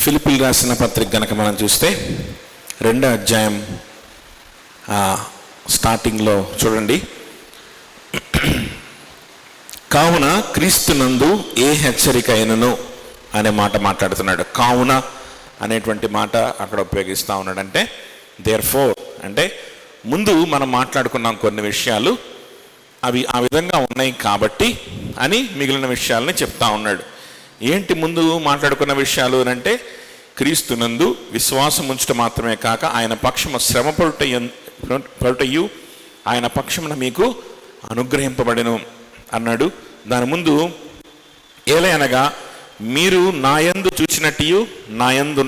ఫిలిప్పీయులకు రాసిన పత్రిక గనక మనం చూస్తే 2వ అధ్యాయం స్టార్టింగ్లో చూడండి. కావున క్రీస్తునందు ఏ హెచ్చరిక అయినను అనే మాట మాట్లాడుతున్నాడు. కావున అనేటువంటి మాట అక్కడ ఉపయోగిస్తూ ఉన్నాడు. అంటే దేర్ఫోర్ అంటే ముందు మనం మాట్లాడుకున్నాం కొన్ని విషయాలు, అవి ఆ విధంగా ఉన్నాయి కాబట్టి అని మిగిలిన విషయాలని చెప్తా ఉన్నాడు. ఏంటి ముందు మాట్లాడుకున్న విషయాలు అంటే, క్రీస్తునందు విశ్వాసం ఉంచడం మాత్రమే కాక ఆయన పక్షము శ్రమ పడుటయు ఆయన పక్షమున మీకు అనుగ్రహింపబడెను అన్నాడు. దాని ముందు ఏలయనగా మీరు నాయందు చూచినట్టు నాయందు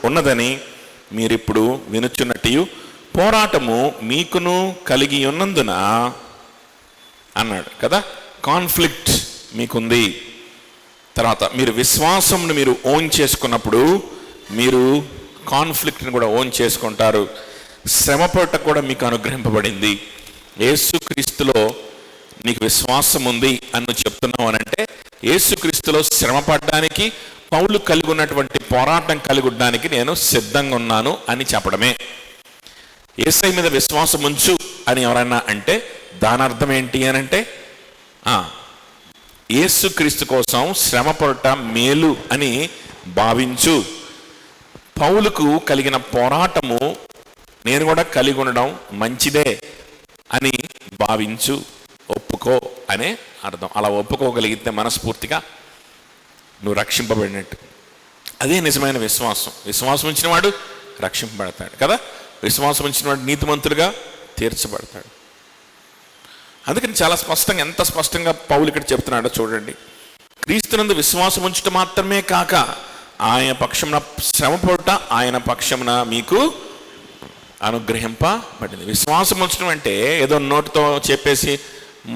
ఉన్నదని మీరిప్పుడు వినుచున్నట్టు పోరాటము మీకును కలిగి ఉన్నందున అన్నాడు కదా. కాన్ఫ్లిక్ట్ మీకుంది. తర్వాత మీరు విశ్వాసంను మీరు ఓన్ చేసుకున్నప్పుడు మీరు కాన్ఫ్లిక్ట్ని కూడా ఓన్ చేసుకుంటారు. శ్రమ పడట కూడా మీకు అనుగ్రహింపబడింది. యేసుక్రీస్తులో నీకు విశ్వాసం ఉంది అని చెప్తున్నావు అని అంటే, యేసుక్రీస్తులో శ్రమ పడడానికి, పౌలు కలిగి ఉన్నటువంటి పోరాటం కలిగి ఉండడానికి నేను సిద్ధంగా ఉన్నాను అని చెప్పడమే. యేసయ్య మీద విశ్వాసం ఉంచు అని ఎవరైనా అంటే దాని అర్థం ఏంటి అని అంటే, యేసుక్రీస్తు కోసం శ్రమ పడట మేలు అని భావించు. పౌలుకు కలిగిన పోరాటము నేను కూడా కలిగి ఉండడం మంచిదే అని భావించు, ఒప్పుకో అనే అర్థం. అలా ఒప్పుకోగలిగితే మనస్ఫూర్తిగా నువ్వు రక్షింపబడినట్టు. అదే నిజమైన విశ్వాసం. విశ్వాసం ఉంచిన వాడు రక్షింపబడతాడు కదా. విశ్వాసం ఉంచిన వాడు నీతిమంతులుగా తీర్చబడతాడు. అందుకని చాలా స్పష్టంగా, ఎంత స్పష్టంగా పౌలు ఇక్కడ చెప్తున్నాడో చూడండి. క్రీస్తునందు విశ్వాసం ఉంచడం మాత్రమే కాక ఆయన పక్షమున శ్రమ పడుట ఆయన పక్షమున మీకు అనుగ్రహింపబడింది. విశ్వాసం ఉంచడం అంటే ఏదో నోటితో చెప్పేసి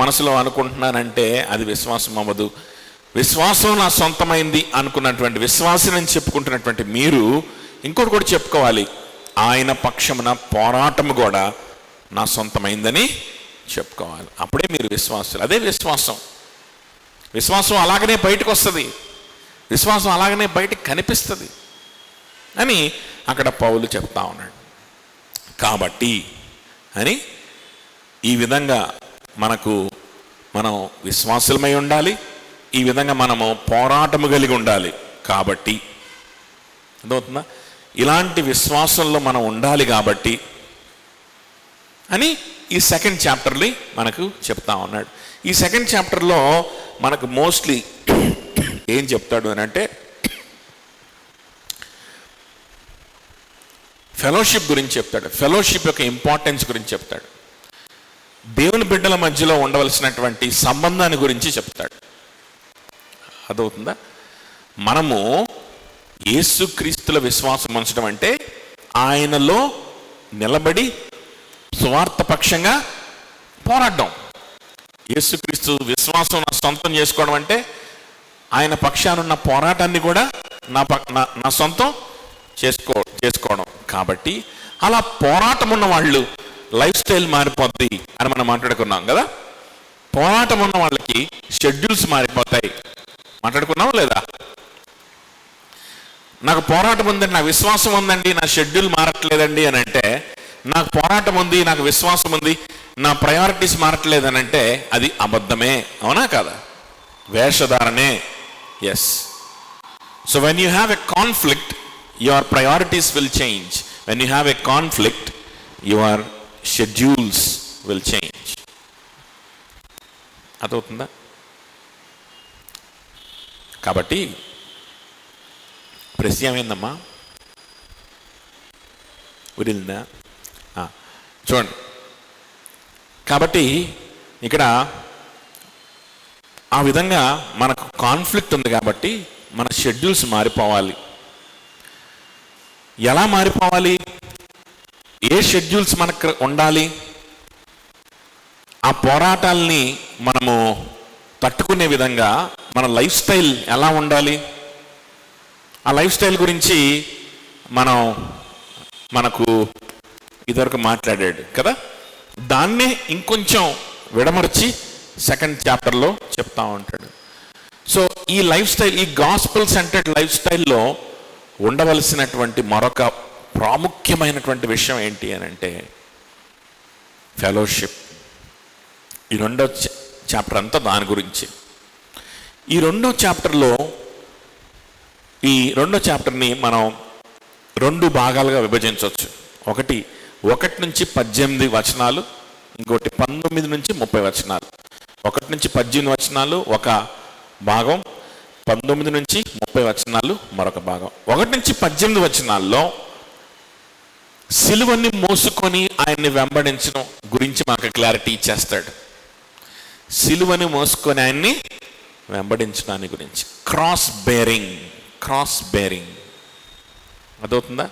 మనసులో అనుకుంటున్నానంటే అది విశ్వాసం అవ్వదు. విశ్వాసం నా సొంతమైంది అనుకున్నటువంటి విశ్వాసం చెప్పుకుంటున్నటువంటి మీరు ఇంకోటి కూడా చెప్పుకోవాలి, ఆయన పక్షమున పోరాటము కూడా నా సొంతమైందని చెప్పుకోవాలి. అప్పుడే మీరు విశ్వాసులు. అదే విశ్వాసం. విశ్వాసం అలాగనే బయటకు వస్తుంది, విశ్వాసం అలాగనే బయటకు కనిపిస్తుంది అని అక్కడ పౌలు చెప్తా ఉన్నాడు. కాబట్టి అని ఈ విధంగా మనం విశ్వాసులమై ఉండాలి. ఈ విధంగా మనము పోరాటము కలిగి ఉండాలి. కాబట్టి అర్థమవుతుందా? ఇలాంటి విశ్వాసంలో మనం ఉండాలి కాబట్టి అని ఈ 2nd చాప్టర్ని మనకు చెప్తా ఉన్నాడు. ఈ 2nd చాప్టర్లో మనకు మోస్ట్లీ ఏం చెప్తాడు అని అంటే, ఫెలోషిప్ గురించి చెప్తాడు. ఫెలోషిప్ యొక్క ఇంపార్టెన్స్ గురించి చెప్తాడు. దేవుని బిడ్డల మధ్యలో ఉండవలసినటువంటి సంబంధాన్ని గురించి చెప్తాడు. అదవుతుందా? మనము యేసుక్రీస్తుల విశ్వాసం ఉంచడం అంటే ఆయనలో నిలబడి సువార్త పక్షంగా పోరాడడం. యేసుక్రీస్తు విశ్వాసం నా సొంతం చేసుకోవడం అంటే ఆయన పక్షానున్న పోరాటాన్ని కూడా నా సొంతం చేసుకోవడం. కాబట్టి అలా పోరాటం ఉన్న వాళ్ళు లైఫ్ స్టైల్ మారిపోద్ది అని మనం మాట్లాడుకున్నాం కదా. పోరాటం ఉన్న వాళ్ళకి షెడ్యూల్స్ మారిపోతాయి. మాట్లాడుకున్నాం లేదా? నాకు పోరాటం ఉందండి, నా విశ్వాసం ఉందండి, నా షెడ్యూల్ మారట్లేదండి అని అంటే, నాకు పోరాటం ఉంది, నాకు విశ్వాసం ఉంది, నా ప్రయారిటీస్ మారట్లేదు అని అంటే అది అబద్ధమే. అవునా కాదా? వేషధారణే. Yes. So when you have a conflict, your priorities will change. When you have a conflict, your schedules will change. అదవుతుందా? కాబట్టి ప్రశ్న ఏమైందమ్మా? ఉరిలిందా? చూడండి. కాబట్టి ఇక్కడ ఆ విధంగా మనకు కాన్ఫ్లిక్ట్ ఉంది కాబట్టి మన షెడ్యూల్స్ మారిపోవాలి. ఎలా మారిపోవాలి? ఏ షెడ్యూల్స్ మనకు ఉండాలి? ఆ పోరాటాలని మనము తట్టుకునే విధంగా మన లైఫ్ స్టైల్ ఎలా ఉండాలి? ఆ లైఫ్ స్టైల్ గురించి మనకు ఇదివరకు మాట్లాడాడు కదా. దాన్నే ఇంకొంచెం విడమర్చి 2nd చాప్టర్లో చెప్తా ఉంటాడు. సో ఈ లైఫ్ స్టైల్, ఈ గాస్పెల్ సెంటర్డ్ లైఫ్ స్టైల్లో ఉండవలసినటువంటి మరొక ప్రాముఖ్యమైనటువంటి విషయం ఏంటి అని అంటే ఫెలోషిప్. ఈ రెండో చాప్టర్ అంతా దాని గురించి. ఈ రెండో చాప్టర్ని మనం 2 భాగాలుగా విభజించవచ్చు. ఒకటి 1 నుంచి 18 వచనాలు, ఇంకోటి 19 నుంచి 30 వచనాలు. 1 నుంచి 18 వచనాలు ఒక భాగం, 19 నుంచి 30 వచనాలు మరొక భాగం. 1 నుంచి 18 వచనాల్లో సిలువని మోసుకొని ఆయన్ని వెంబడించడం గురించి మనకు క్లారిటీ ఇచ్చేస్తాడు. సిలువని మోసుకొని ఆయన్ని వెంబడించడాన్ని గురించి, క్రాస్ బేరింగ్ అదవుతుందా?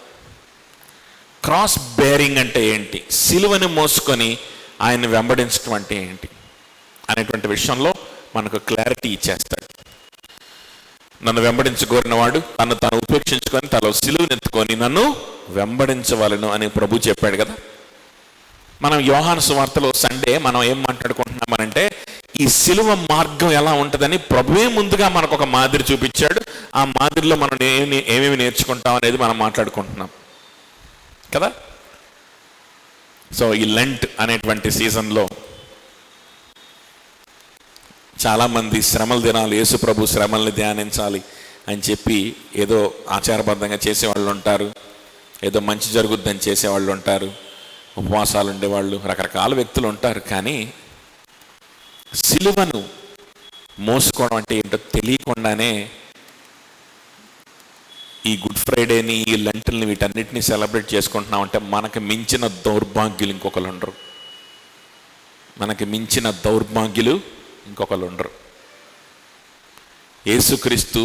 క్రాస్ బేరింగ్ అంటే ఏంటి, సిలువని మోసుకొని ఆయన్ని వెంబడించడం అంటే ఏంటి అనేటువంటి విషయంలో మనకు క్లారిటీ ఇచ్చేస్తాడు. నన్ను వెంబడించగోరిన వాడు తను తాను ఉపేక్షించుకొని తనలో సిలువనెత్తుకొని నన్ను వెంబడించవలను అని ప్రభు చెప్పాడు కదా. మనం యోహాను సువార్తలో సండే మనం ఏం మాట్లాడుకుంటున్నామనంటే ఈ సిలువ మార్గం ఎలా ఉంటుందని ప్రభువే ముందుగా మనకు ఒక మాదిరి చూపించాడు. ఆ మాదిరిలో మనం ఏమేమి నేర్చుకుంటాం అనేది మనం మాట్లాడుకుంటున్నాం కదా. సో ఈ లెంట్ అనేటువంటి సీజన్లో చాలామంది శ్రమల దినాలు, యేసు ప్రభు శ్రమల్ని ధ్యానించాలి అని చెప్పి ఏదో ఆచారబద్ధంగా చేసేవాళ్ళు ఉంటారు, ఏదో మంచి జరుగుద్దని చేసేవాళ్ళు ఉంటారు, ఉపవాసాలు ఉండేవాళ్ళు, రకరకాల వ్యక్తులు ఉంటారు. కానీ సిలువను మోసుకోవడం అంటే ఏంటో తెలియకుండానే ఈ గుడ్ ఫ్రైడేని, ఈ లెంటల్ని, వీటన్నిటిని సెలబ్రేట్ చేసుకుంటున్నామంటే మనకు మించిన దౌర్భాగ్యులు ఇంకొకరు ఉండరు. మనకి మించిన దౌర్భాగ్యులు ఇంకొకరు ఉండరు. యేసుక్రీస్తు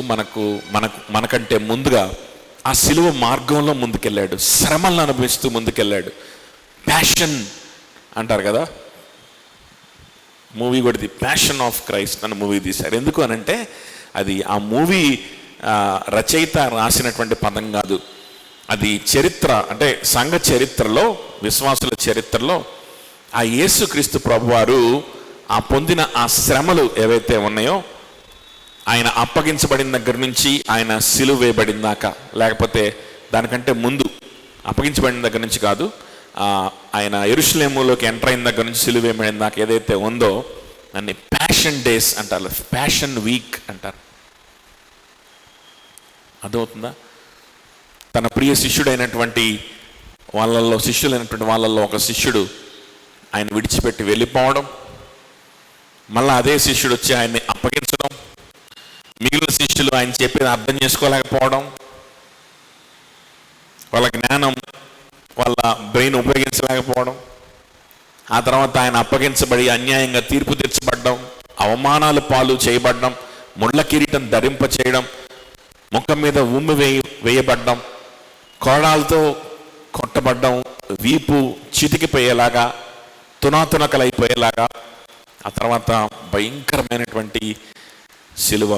మనకంటే ముందుగా ఆ సిలువ మార్గంలో ముందుకెళ్ళాడు, శ్రమలను అనుభవిస్తూ ముందుకెళ్ళాడు. ప్యాషన్ అంటారు కదా, మూవీ కూడా ప్యాషన్ ఆఫ్ క్రైస్ట్ అన్న మూవీ తీశారు. ఎందుకు అనంటే అది ఆ మూవీ రచయిత రాసినటువంటి పదం కాదు, అది చరిత్ర, అంటే సంఘ చరిత్రలో, విశ్వాసుల చరిత్రలో ఆ యేసుక్రీస్తు ప్రభువారు ఆ పొందిన ఆ శ్రమలు ఏవైతే ఉన్నాయో, ఆయన అప్పగించబడిన దగ్గర నుంచి ఆయన సిలువ వేయబడిన దాకా, లేకపోతే దానికంటే ముందు అప్పగించబడిన దగ్గర నుంచి కాదు, ఆయన యెరూషలేములోకి ఎంటర్ అయిన దగ్గర నుంచి సిలువ వేయబడిన దాకా ఏదైతే ఉందో దాన్ని ప్యాషన్ డేస్ అంటారు, ప్యాషన్ వీక్ అంటారు. అర్థమవుతుందా? తన ప్రియ శిష్యుడైనటువంటి వాళ్ళల్లో ఒక శిష్యుడు ఆయన విడిచిపెట్టి వెళ్ళిపోవడం, మళ్ళీ అదే శిష్యుడు వచ్చి ఆయన్ని అప్పగించడం, మిగిలిన శిష్యులు ఆయన చెప్పేది అర్థం చేసుకోలేకపోవడం, వాళ్ళ జ్ఞానం, వాళ్ళ బ్రెయిన్ ఉపయోగించలేకపోవడం, ఆ తర్వాత ఆయన అప్పగించబడి అన్యాయంగా తీర్పు తీర్చబడ్డం, అవమానాలు పాలు చేయబడ్డం, ముళ్ళ కిరీటం ధరింప చేయడం, ముఖం మీద ఉమ్మి వేయబడ్డం, కోడాలతో కొట్టబడ్డం, వీపు చితికిపోయేలాగా, తునాతునకలైపోయేలాగా, ఆ తర్వాత భయంకరమైనటువంటి సిలువ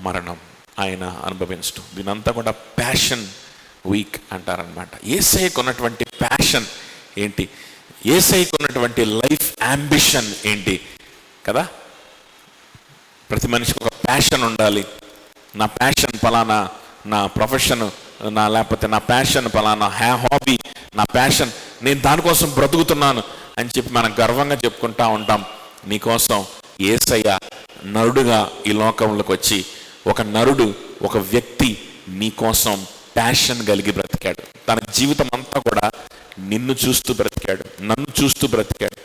మరణం ఆయన అనుభవించడం, దీనంతా కూడా ప్యాషన్ వీక్ అంటారనమాట. యేసయ్యకు ఉన్నటువంటి ప్యాషన్ ఏంటి, యేసయ్యకు ఉన్నటువంటి లైఫ్ అంబిషన్ ఏంటి కదా. ప్రతి మనిషికి ఒక ప్యాషన్ ఉండాలి. నా ప్యాషన్ పలానా, నా ప్రొఫెషన్, లేకపోతే నా ప్యాషన్ పలానా, హాబీ, నా ప్యాషన్, నేను దానికోసం బ్రతుకుతున్నాను అని చెప్పి మనం గర్వంగా చెప్పుకుంటా ఉంటాం. నీకోసం యేసయ్య నరుడుగా ఈ లోకంలోకి వచ్చి, ఒక నరుడు, ఒక వ్యక్తి నీకోసం ప్యాషన్ కలిగి బ్రతికాడు. తన జీవితం అంతా కూడా నిన్ను చూస్తూ బ్రతికాడు, నన్ను చూస్తూ బ్రతికాడు.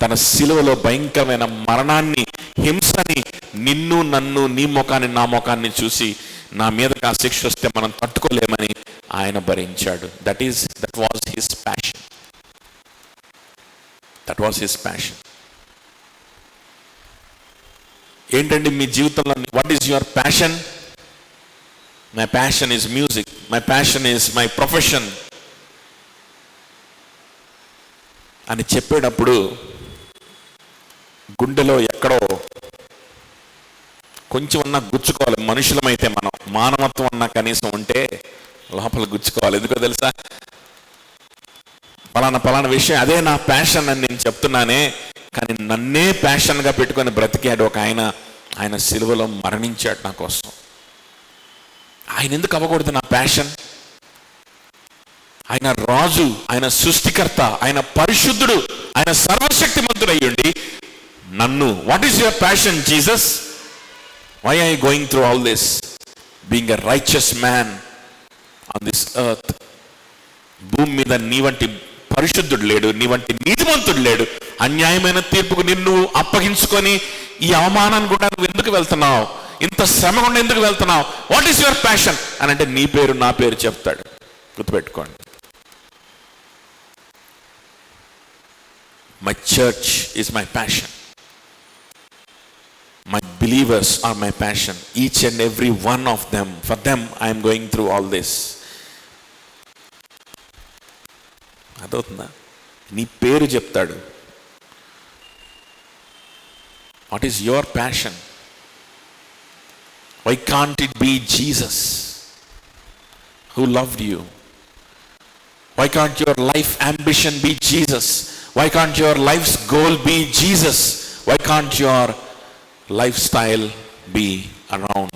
తన సిలువలో భయంకరమైన మరణాన్ని, హింసని, నిన్ను, నన్ను, నీ ముఖాన్ని, నా ముఖాన్ని చూసి నా మీదకి ఆ శిక్ష వస్తే మనం తట్టుకోలేమని ఆయన భరించాడు. That was his passion. That was his passion. ఏంటండి మీ జీవితంలో, what is your passion? My passion is music, my passion is my profession అని చెప్పేటప్పుడు గుండెలో ఎక్కడో కొంచెం అన్నా గుచ్చుకోవాలి. మనుషులమైతే మనం, మానవత్వం అన్నా కనీసం ఉంటే లోపల గుచ్చుకోవాలి. ఎందుకో తెలుసా, పలానా విషయం అదే నా ప్యాషన్ అని నేను చెప్తున్నానే, కానీ నన్నే ప్యాషన్గా పెట్టుకొని బ్రతికాడు ఒక ఆయన. ఆయన సిలువలో మరణించాడు నా కోసం. ఆయన ఎందుకు అవ్వకూడదు నా ప్యాషన్? ఆయన రాజు, ఆయన సృష్టికర్త, ఆయన పరిశుద్ధుడు, ఆయన సర్వశక్తిమంతుడు అయ్యుండి నన్ను, what is your passion Jesus? Why are you going through all this being a righteous man on this earth? భూమి మీద నీ వంటి పరిశుద్ధుడు లేడు, నీ వంటి నీతిమంతుడు లేడు. అన్యాయమైన తీర్పుకు నిన్ను అప్పగించుకొని ఈ అవమానాన్ని కూడా నువ్వు ఎందుకు వెళ్తున్నావు? ఇంత శ్రమ గుండా ఎందుకు వెళ్తున్నావు? వాట్ ఈస్ యువర్ ప్యాషన్ అని అంటే నీ పేరు నా పేరు చెప్తాడు. గుర్తుపెట్టుకోండి. My church is my passion. My believers are my passion. Each and every one of them. For them I am going through all this. అదవుతుందా? నీ పేరు చెప్తాడు. What is your passion? Why can't it be Jesus who loved you? Why can't your life ambition be Jesus? Why can't your life's goal be Jesus? Why can't your lifestyle be around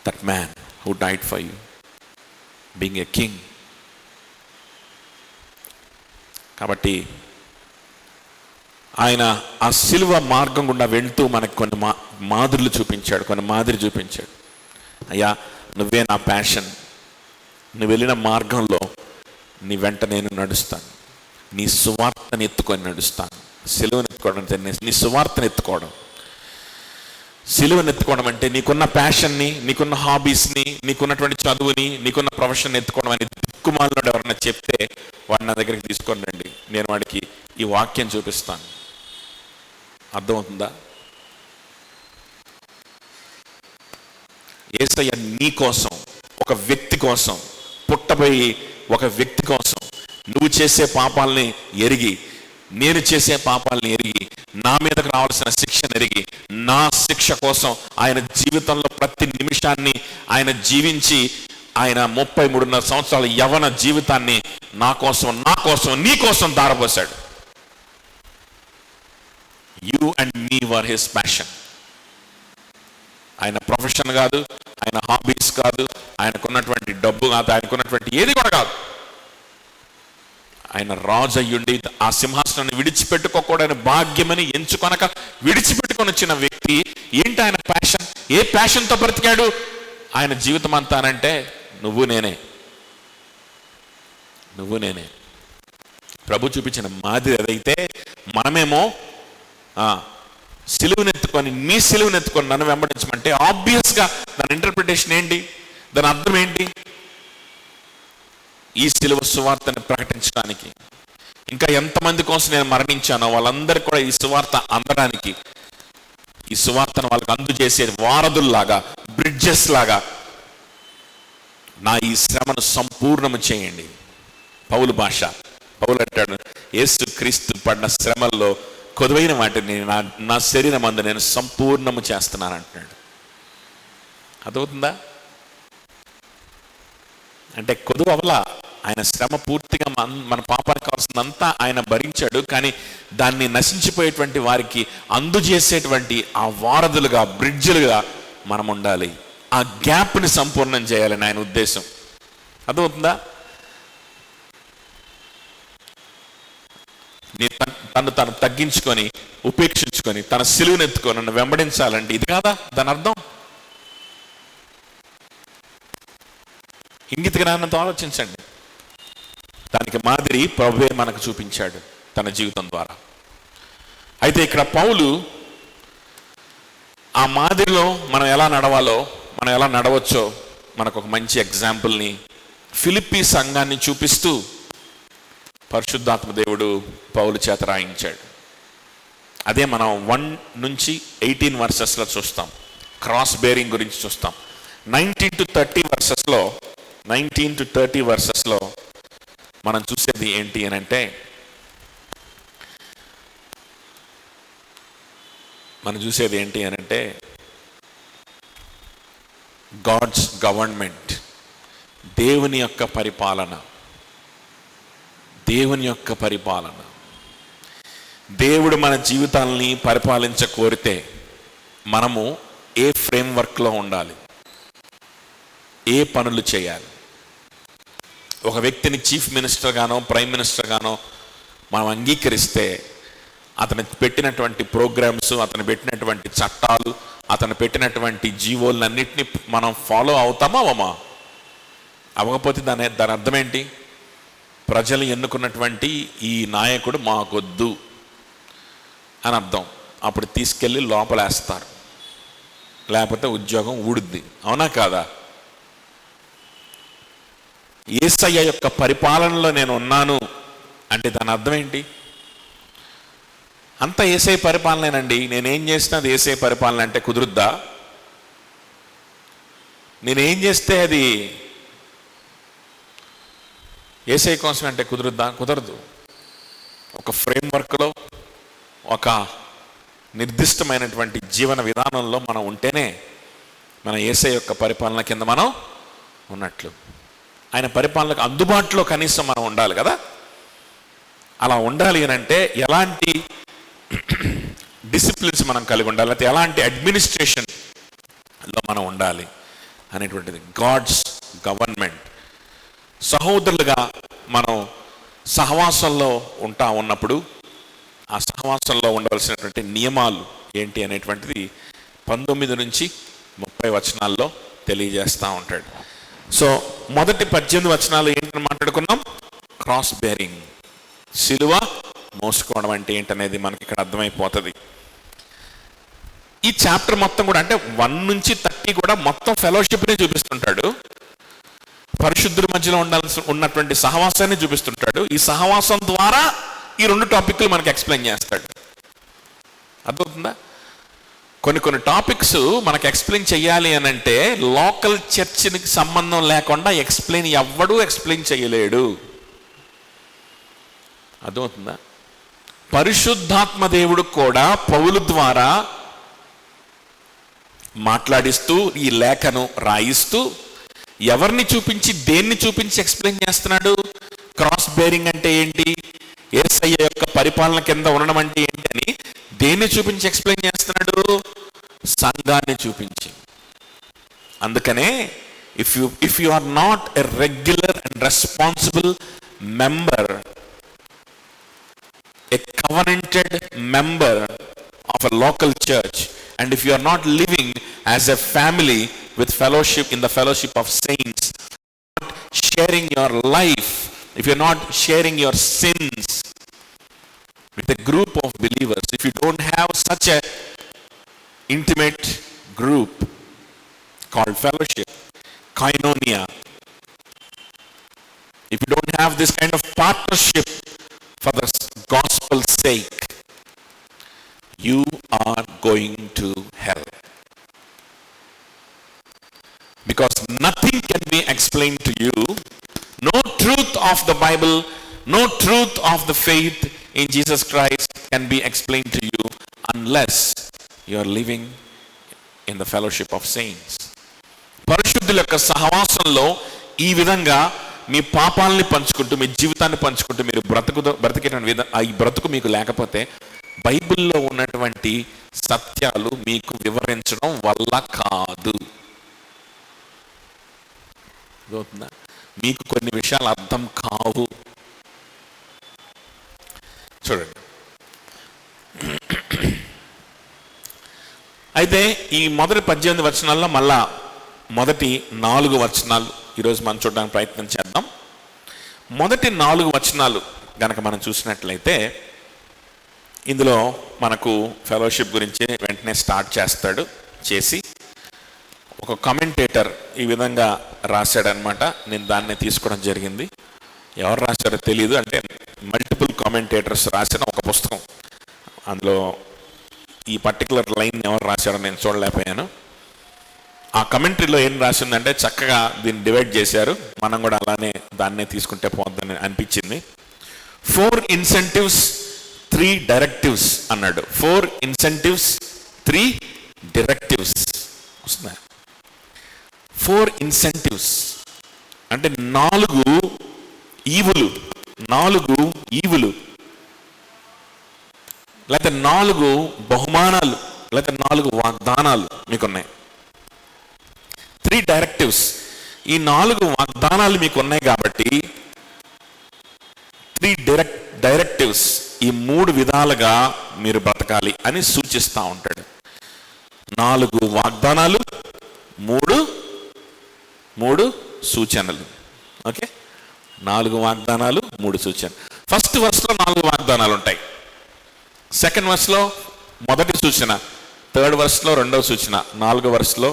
that man who died for you, being a king? కాబట్టి ఆయన ఆ సిలువ మార్గం గుండా వెళ్తూ మనకు కొన్ని మాదిరులు చూపించాడు, కొన్ని మాదిరి చూపించాడు. అయ్యా, నువ్వే నా ప్యాషన్. నువ్వు వెళ్ళిన మార్గంలో నీ వెంట నేను నడుస్తాను. నీ సువార్తను ఎత్తుకొని నడుస్తాను. సిలువను ఎత్తుకోవడం అంటే నీ సువార్తను ఎత్తుకోవడం. సిలువను ఎత్తుకోవడం అంటే నీకున్న ప్యాషన్ని, నీకున్న హాబీస్ని, నీకున్నటువంటి చదువుని, నీకున్న ప్రొఫెషన్ ఎత్తుకోవడం అనేది దిక్కుమాలినోడు ఎవరన్నా చెప్తే వాడిని నా దగ్గరికి తీసుకొని రండి, నేను వాడికి ఈ వాక్యం చూపిస్తాను. అర్థమవుతుందా? యేసయ్య నీ కోసం, ఒక వ్యక్తి కోసం పుట్టబోయి, ఒక వ్యక్తి కోసం నువ్వు చేసే పాపాలని ఎరిగి, నేను చేసే పాపాలని ఎరిగి, నా మీదకు రావాల్సిన శిక్షను ఎరిగి, నా శిక్ష కోసం ఆయన జీవితంలో ప్రతి నిమిషాన్ని ఆయన జీవించి, ఆయన 33.5 సంవత్సరాల యవన జీవితాన్ని నా కోసం నీ కోసం దారపోశాడు. You and me were his passion. ఆయన ప్రొఫెషన్ కాదు, ఆయన హాబీస్ కాదు, ఆయనకున్నటువంటి డబ్బు కాదు, ఆయనకున్నటువంటి ఏది కూడా కాదు. ఆయన రాజు అయ్యుండి ఆ సింహాసనాన్ని విడిచిపెట్టుకోకూడని భాగ్యమని ఎంచుకొనక విడిచిపెట్టుకొని వచ్చిన వ్యక్తి. ఏంటి ఆయన ప్యాషన్? ఏ ప్యాషన్తో బ్రతికాడు ఆయన జీవితం అంతా అంటే నువ్వు నేనే. ప్రభు చూపించిన మాదిరి అదైతే, మనమేమో సిలువనెత్తుకొని, నీ సిలువనెత్తుకొని నన్ను వెంబడించమంటే ఆబ్వియస్గా దాని ఇంటర్ప్రిటేషన్ ఏంటి? దాని అర్థం ఏంటి? ఈ సిలువ సువార్తని ప్రకటించడానికి, ఇంకా ఎంతమంది కోసం నేను మరణించానో వాళ్ళందరికీ కూడా ఈ సువార్త అందడానికి, ఈ సువార్తను వాళ్ళకి అందజేసే వారధుల్లాగా, బ్రిడ్జెస్ లాగా నా ఈ శ్రమను సంపూర్ణము చేయండి. పౌలు భాష. పౌలు అంటాడు, యేసు క్రీస్తు పడిన శ్రమల్లో కొదువైన వాటిని నా శరీరం అందు నేను సంపూర్ణము చేస్తున్నాను అంటున్నాడు. అదవుతుందా? అంటే కొదువు అవలా, ఆయన శ్రమ పూర్తిగా మన పాపానికి కావాల్సిందంతా ఆయన భరించాడు. కానీ దాన్ని నశించిపోయేటువంటి వారికి అందజేసేటువంటి ఆ వారధులుగా, బ్రిడ్జ్లుగా మనం ఉండాలి. ఆ గ్యాప్ని సంపూర్ణం చేయాలని ఆయన ఉద్దేశం. అర్థమవుతుందా? తను తగ్గించుకొని, ఉపేక్షించుకొని, తన సిలువను ఎత్తుకొని నన్ను వెంబడించాలండి. ఇది కాదా దాని అర్థం? ఇంగిత జ్ఞానంతో ఆలోచించండి. దానికి మాదిరి ప్రభువే మనకు చూపించాడు తన జీవితం ద్వారా. అయితే ఇక్కడ పౌలు ఆ మాదిరిలో మనం ఎలా నడవాలో, మనం ఎలా నడవచ్చో మనకు ఒక మంచి ఎగ్జాంపుల్ని ఫిలిప్పీ సంఘాన్ని చూపిస్తూ పరిశుద్ధాత్మ దేవుడు పౌలు చేత రాయించాడు. అదే మనం 1 నుంచి 18 వర్సెస్లో చూస్తాం. క్రాస్ బేరింగ్ గురించి చూస్తాం. 19 to 30 వర్సెస్లో మనం చూసేది ఏంటి అని అంటే, గాడ్స్ గవర్నమెంట్, దేవుని యొక్క పరిపాలన. దేవుడు మన జీవితాలని పరిపాలించ కోరితే మనము ఏ ఫ్రేమ్వర్క్లో ఉండాలి? ఏ పనులు చేయాలి. ఒక వ్యక్తిని చీఫ్ మినిస్టర్ గానో ప్రైమ్ మినిస్టర్ గానో మనం అంగీకరిస్తే అతను పెట్టినటువంటి ప్రోగ్రామ్స్, అతను పెట్టినటువంటి చట్టాలు, అతను పెట్టినటువంటి జీవోలన్నింటినీ మనం ఫాలో అవుతామా అవమా? అవ్వకపోతే దాని అర్థం ఏంటి? ప్రజలు ఎన్నుకున్నటువంటి ఈ నాయకుడు మాకొద్దు అని అర్థం. అప్పుడు తీసుకెళ్ళి లోపలేస్తారు, లేకపోతే ఉద్యోగం ఊడుద్ది. అవునా కాదా? యేసయ్య యొక్క పరిపాలనలో నేను ఉన్నాను అంటే దాని అర్థం ఏంటి? అంతా యేసయ్య పరిపాలనేనండి, నేనేం చేసినా అది యేసయ్య పరిపాలన అంటే కుదురుద్దా? నేనేం చేస్తే అది యేసయ్య కోసం అంటే కుదురుద్దా? కుదరదు. ఒక ఫ్రేమ్వర్క్లో, ఒక నిర్దిష్టమైనటువంటి జీవన విధానంలో మనం ఉంటేనే మన యేసయ్య యొక్క పరిపాలన కింద మనం ఉన్నట్లు. ఆయన పరిపాలనకు అందుబాటులో కనీసం మనం ఉండాలి కదా. అలా ఉండాలి అని అంటే ఎలాంటి డిసిప్లిన్స్ మనం కలిగి ఉండాలి, లేకపోతే ఎలాంటి అడ్మినిస్ట్రేషన్లో మనం ఉండాలి అనేటువంటిది. God's government. సహోదరులుగా మనం సహవాసంలో ఉన్నప్పుడు ఆ సహవాసంలో ఉండవలసినటువంటి నియమాలు ఏంటి అనేటువంటిది 19 నుంచి 30 వచనాల్లో తెలియజేస్తూ ఉంటాడు. సో మొదటి 18 వచనాలు ఏంటని మాట్లాడుకున్నాం? క్రాస్ బేరింగ్, సిలువ మోసుకోవడం అంటే ఏంటనేది మనకి ఇక్కడ అర్థమైపోతుంది. ఈ చాప్టర్ మొత్తం కూడా అంటే 1 నుంచి 30 కూడా మొత్తం ఫెలోషిప్ని చూపిస్తుంటాడు, పరిశుద్ధుల మధ్యలో ఉన్నటువంటి సహవాసాన్ని చూపిస్తుంటాడు. ఈ సహవాసం ద్వారా ఈ 2 టాపిక్లు మనకి ఎక్స్ప్లెయిన్ చేస్తాడు. అర్థమవుతుందా? కొన్ని టాపిక్స్ మనకు ఎక్స్ప్లెయిన్ చేయాలి అని అంటే లోకల్ చర్చికి సంబంధం లేకుండా ఎవ్వడూ ఎక్స్ప్లెయిన్ చేయలేడు. అర్థమవుతుందా? పరిశుద్ధాత్మ దేవుడు కూడా పౌలు ద్వారా మాట్లాడిస్తూ ఈ లేఖను రాయిస్తూ ఎవరిని చూపించి దేన్ని చూపించి ఎక్స్ప్లెయిన్ చేస్తున్నాడు? క్రాస్ బేరింగ్ అంటే ఏంటి, యేసయ్య యొక్క పరిపాలన కింద ఉండడం అంటే ఏంటి అని దేన్ని చూపించి ఎక్స్ప్లెయిన్ చేస్తున్నాడు? సంఘాన్ని చూపించి. అందుకనే if you are not a regular and responsible member, a covenanted member of a local church, and if you are not living as a family with fellowship in the fellowship of saints, not sharing your life, if you're not sharing your sins with a group of believers, if you don't have such a intimate group called fellowship, koinonia, if you don't have this kind of partnership for the gospel's sake, you are going to hell. Because nothing can be explained to you, no truth of the Bible, no truth of the faith in Jesus Christ can be explained to you unless you are living in the fellowship of saints. పరిశుద్ధుల యొక్క సహవాసంలో ఈ విధంగా మీ పాపాలని పంచుకుంటూ, మీ జీవితాన్ని పంచుకుంటూ మీరు బ్రతికే ఈ బ్రతుకు మీకు లేకపోతే బైబిల్లో ఉన్నటువంటి సత్యాలు మీకు వివరించడం వల్ల కాదు. అవుతుందా? మీకు కొన్ని విషయాలు అర్థం కావు. చూడండి, అయితే ఈ మొదటి 18 వచనాల్లో మళ్ళా మొదటి 4 వచనాలు ఈరోజు మనం చూడడానికి ప్రయత్నం చేద్దాం. మొదటి 4 వచనాలు గనక మనం చూసినట్లయితే ఇందులో మనకు ఫెలోషిప్ గురించి వెంటనే స్టార్ట్ చేసి ఒక కమెంటేటర్ ఈ విధంగా రాశాడనమాట. నేను దాన్ని తీసుకోవడం జరిగింది. ఎవరు రాశారో తెలియదు, అంటే మల్టిపుల్ కామెంటేటర్స్ రాసిన ఒక పుస్తకం. అందులో ఈ పర్టికులర్ లైన్ ఎవరు రాశారో నేను చూడలేకపోయాను. ఆ కమెంటరీలో ఏం రాసిందంటే చక్కగా దీన్ని డివైడ్ చేశారు. మనం కూడా అలానే దాన్నే తీసుకుంటే పోద్దని అనిపించింది. 4 incentives 3 directives అన్నాడు. 4 incentives 3 directives వస్తున్నా. 4 incentives అంటే 4 ఈవులు, 4 ఈవులు, లేకపోతే 4 బహుమానాలు, లేకపోతే 4 వాగ్దానాలు మీకున్నాయి. 3 directives. ఈ 4 వాగ్దానాలు మీకు ఉన్నాయి కాబట్టి 3 డైరెక్టివ్స్, ఈ 3 విధాలుగా మీరు బ్రతకాలి అని సూచిస్తూ ఉంటాడు. 4 వాగ్దానాలు, 3 సూచనలు. ఓకే, 4 వాగ్దానాలు, 3 సూచనలు. ఫస్ట్ వర్స్లో 4 వాగ్దానాలు ఉంటాయి, సెకండ్ వర్స్లో మొదటి సూచన, థర్డ్ వర్స్లో 2వ సూచన, 4వ వర్స్లో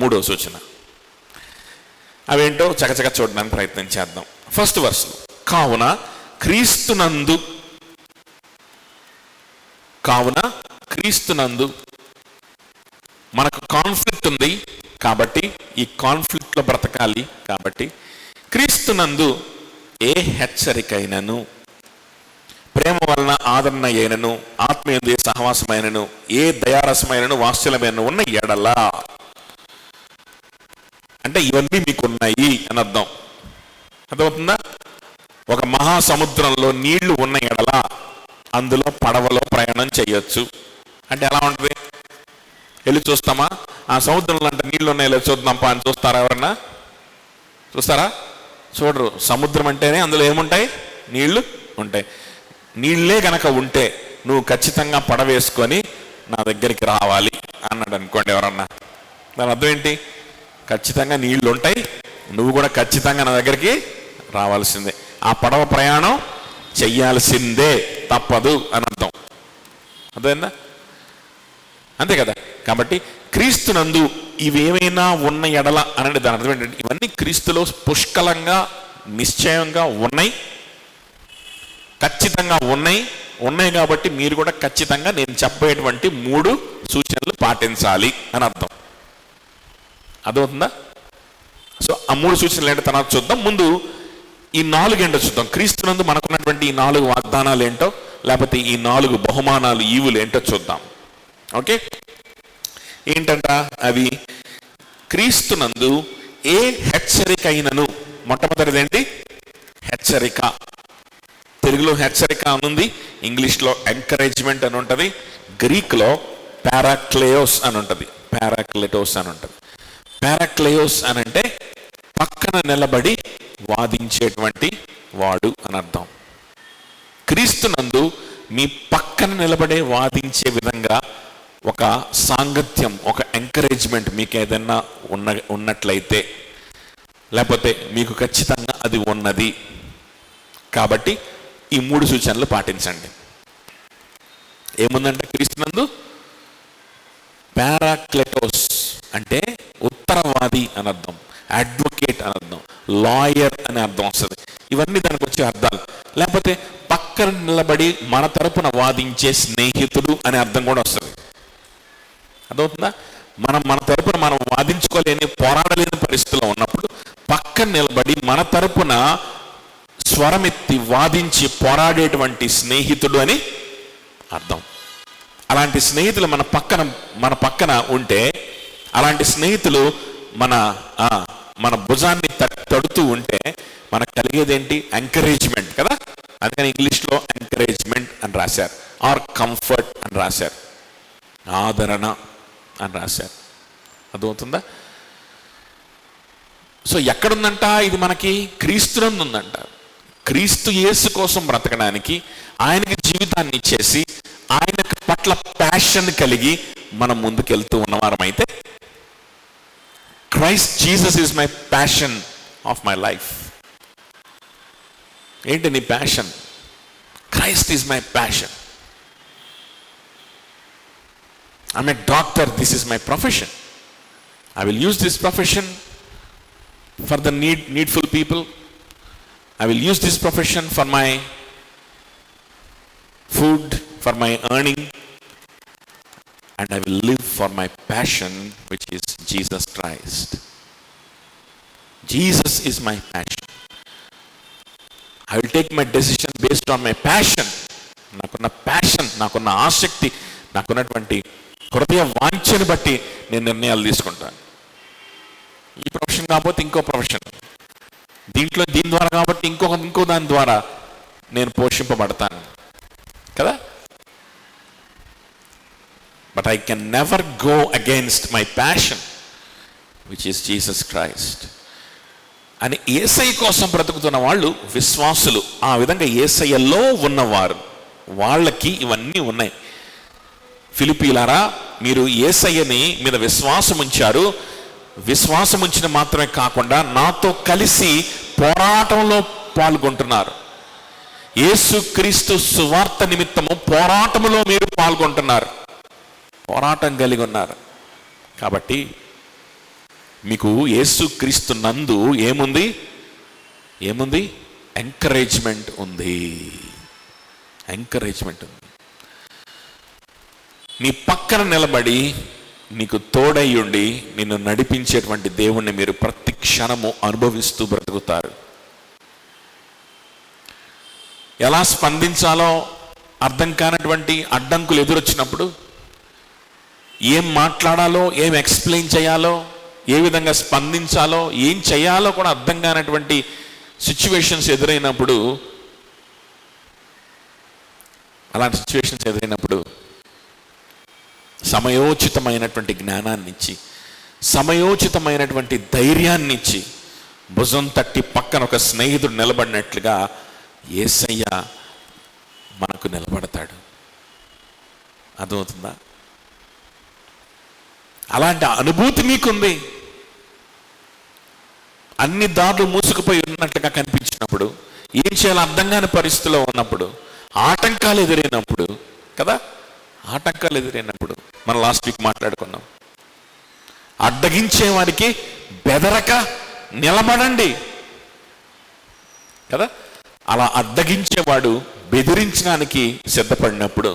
3వ సూచన. అవేంటో చకచక చూడడానికి ప్రయత్నం చేద్దాం. ఫస్ట్ వర్స్లో, కావున క్రీస్తునందు మనకు కాన్ఫ్లిక్ట్ ఉంది కాబట్టి, ఈ కాన్ఫ్లిక్ట్లో బ్రతకాలి కాబట్టి, క్రీస్తునందు ఏ హెచ్చరికైనను, ప్రేమ వలన ఆదరణ అయినను, ఆత్మీయ సహవాసమైనను, ఏ దయారసమైనను, వాత్సల్యమైనను ఉన్న ఎడలా, అంటే ఇవన్నీ మీకున్నాయి అని అర్థం. అర్థమవుతుందా? ఒక మహాసముద్రంలో నీళ్లు ఉన్న ఎడల అందులో పడవలో ప్రయాణం చేయొచ్చు అంటే ఎలా ఉంటుంది? వెళ్ళి చూస్తామా? ఆ సముద్రంలో అంటే నీళ్లు ఉన్నాయి, వెళ్ళి చూద్దాంపా అని చూస్తారా? ఎవరన్నా చూస్తారా? చూడరు. సముద్రం అంటేనే అందులో ఏముంటాయి? నీళ్లు ఉంటాయి. నీళ్లే గనక ఉంటే నువ్వు ఖచ్చితంగా పడవేసుకొని నా దగ్గరికి రావాలి అన్నాడు అనుకోండి ఎవరన్నా. దాని అర్థం ఏంటి? ఖచ్చితంగా నీళ్లు ఉంటాయి, నువ్వు కూడా ఖచ్చితంగా నా దగ్గరికి రావాల్సిందే, ఆ పడవ ప్రయాణం చెయ్యాల్సిందే, తప్పదు అని అర్థం. అర్థమైందా? అంతే కదా. కాబట్టి క్రీస్తునందు ఇవేమైనా ఉన్న ఎడల అనండి, దాని అర్థం ఏంటంటే ఇవన్నీ క్రీస్తులో పుష్కలంగా నిశ్చయంగా ఉన్నాయి, ఖచ్చితంగా ఉన్నాయి కాబట్టి మీరు కూడా ఖచ్చితంగా నేను చెప్పేటువంటి 3 సూచనలు పాటించాలి అని అర్థం. అర్థమవుతుందా? సో ఆ 3 సూచనలు ఏంటో తర్వాత చూద్దాం. ముందు ఈ 4 ఏంటో చూద్దాం. క్రీస్తునందు మనకున్నటువంటి ఈ 4 వాగ్దానాలు ఏంటో, లేకపోతే ఈ 4 బహుమానాలు, ఈవులు ఏంటో చూద్దాం. ఓకే, ఏంటంట అవి? క్రీస్తునందు ఏ హెచ్చరిక అయినను. మొట్టమొదటిది ఏంటి? హెచ్చరిక. తెలుగులో హెచ్చరిక అనుంది, ఇంగ్లీష్లో ఎంకరేజ్మెంట్ అని ఉంటుంది, గ్రీక్లో పారాక్లేయోస్ అని ఉంటుంది, పారాక్లెటోస్ అని ఉంటుంది. పారాక్లేయోస్ అని అంటే పక్కన నిలబడి వాదించేటువంటి వాడు అని అర్థం. క్రీస్తునందు మీ పక్కన నిలబడే వాదించే విధంగా ఒక సాంగత్యం, ఒక ఎంకరేజ్మెంట్ మీకు ఏదైనా ఉన్నట్లయితే, లేకపోతే మీకు ఖచ్చితంగా అది ఉన్నది కాబట్టి ఈ 3 సూచనలు పాటించండి. ఏముందంటే క్రీస్తునందు పారాక్లెటోస్ అంటే ఉత్తరవాది అని అర్థం, అడ్వకేట్ అని అర్థం, లాయర్ అని అర్థం వస్తుంది. ఇవన్నీ దానికి వచ్చే అర్థాలు. లేకపోతే పక్కన నిలబడి మన తరపున వాదించే స్నేహితుడు అనే అర్థం కూడా వస్తుంది. అర్థమవుతుందా? మన తరపున మనం వాదించుకోలేని, పోరాడలేని పరిస్థితిలో ఉన్నప్పుడు పక్కన నిలబడి మన తరపున స్వరమెత్తి వాదించి పోరాడేటువంటి స్నేహితుడు అని అర్థం. అలాంటి స్నేహితులు మన పక్కన ఉంటే, అలాంటి స్నేహితులు మన భుజాన్ని తడుతూ ఉంటే మనకు కలిగేదేంటి? ఎంకరేజ్మెంట్ కదా. అందుకని ఇంగ్లీష్లో ఎంకరేజ్మెంట్ అని రాశారు, ఆర్ కంఫర్ట్ అని రాశారు, ఆదరణ అని రాశారు. అర్థమవుతుందా? సో ఎక్కడుందంట ఇది? మనకి క్రీస్తునందు ఉందంట. క్రీస్తు యేసు కోసం బ్రతకడానికి ఆయనకి జీవితాన్ని ఇచ్చేసి ఆయన పట్ల ప్యాషన్ కలిగి మనం ముందుకెళ్తూ ఉన్నవారమైతే, Christ Jesus is my passion of my life. ఏంటి నీ passion? Christ is my passion. I'm a doctor, this is my profession. I will use this profession for the needful people. I will use this profession for my food, for my earning, and I will live for my passion, which is Jesus Christ. Jesus is my passion. I will take my decision based on my passion. నాకున్న passion, నాకున్న ఆసక్తి, నాకున్నటువంటి హృదయ వాంఛని బట్టి నేను నిర్ణయాలు తీసుకుంటాను. ఈ ప్రొఫెషన్ కాకపోతే ఇంకో ప్రొఫెషన్, దీని ద్వారా కాబట్టి ఇంకో దాని ద్వారా నేను పోషింపబడతాను కదా. But I can never go against my passion, which is Jesus Christ. అని యేసయ్య కోసం బ్రతుకుతున్న వాళ్ళు విశ్వాసులు. ఆ విధంగా యేసయ్యలో ఉన్నవారు, వాళ్ళకి ఇవన్నీ ఉన్నాయి. ఫిలిప్పీయులారా, మీరు యేసయ్యని మీద విశ్వాసం ఉంచారు. విశ్వాసం ఉంచిన మాత్రమే కాకుండా నాతో కలిసి పోరాటంలో పాల్గొంటున్నారు. యేసుక్రీస్తు సువార్త నిమిత్తము పోరాటంలో మీరు పాల్గొంటున్నారు, పోరాటం కలిగి ఉన్నారు. కాబట్టి మీకు యేసుక్రీస్తు నందు ఏముంది? ఎంకరేజ్మెంట్ ఉంది. ఎంకరేజ్మెంట్ ఉంది. నీ పక్కన నిలబడి నీకు తోడై ఉండి నిన్ను నడిపించేటువంటి దేవుణ్ణి మీరు ప్రతి క్షణము అనుభవిస్తూ బ్రతుకుతారు. ఎలా స్పందించాలో అర్థం కానటువంటి అడ్డంకులు ఎదురొచ్చినప్పుడు, ఏం మాట్లాడాలో, ఏం ఎక్స్ప్లెయిన్ చేయాలో, ఏ విధంగా స్పందించాలో, ఏం చేయాలో కూడా అర్థం కానటువంటి సిచ్యువేషన్స్ ఎదురైనప్పుడు, అలాంటి సిచ్యువేషన్స్ ఎదురైనప్పుడు సమయోచితమైనటువంటి జ్ఞానాన్నిచ్చి, సమయోచితమైనటువంటి ధైర్యాన్నిచ్చి, భుజం తట్టి పక్కన ఒక స్నేహితుడు నిలబడినట్లుగా యేసయ్య మనకు నిలబడతాడు. అర్థమవుతుందా? అలాంటి అనుభూతి మీకుంది. అన్ని దారులు మూసుకుపోయి ఉన్నట్లుగా కనిపించినప్పుడు, ఏం చేయాలో అర్థం కాని పరిస్థితిలో ఉన్నప్పుడు, ఆటంకాలు ఎదురైనప్పుడు కదా, ఆటంకాలు ఎదురైనప్పుడు మనం లాస్ట్ వీక్ మాట్లాడుకున్నాం, అడ్డగించే వారికి బెదరక నిలబడండి కదా. అలా అడ్డగించేవాడు బెదిరించడానికి సిద్ధపడినప్పుడు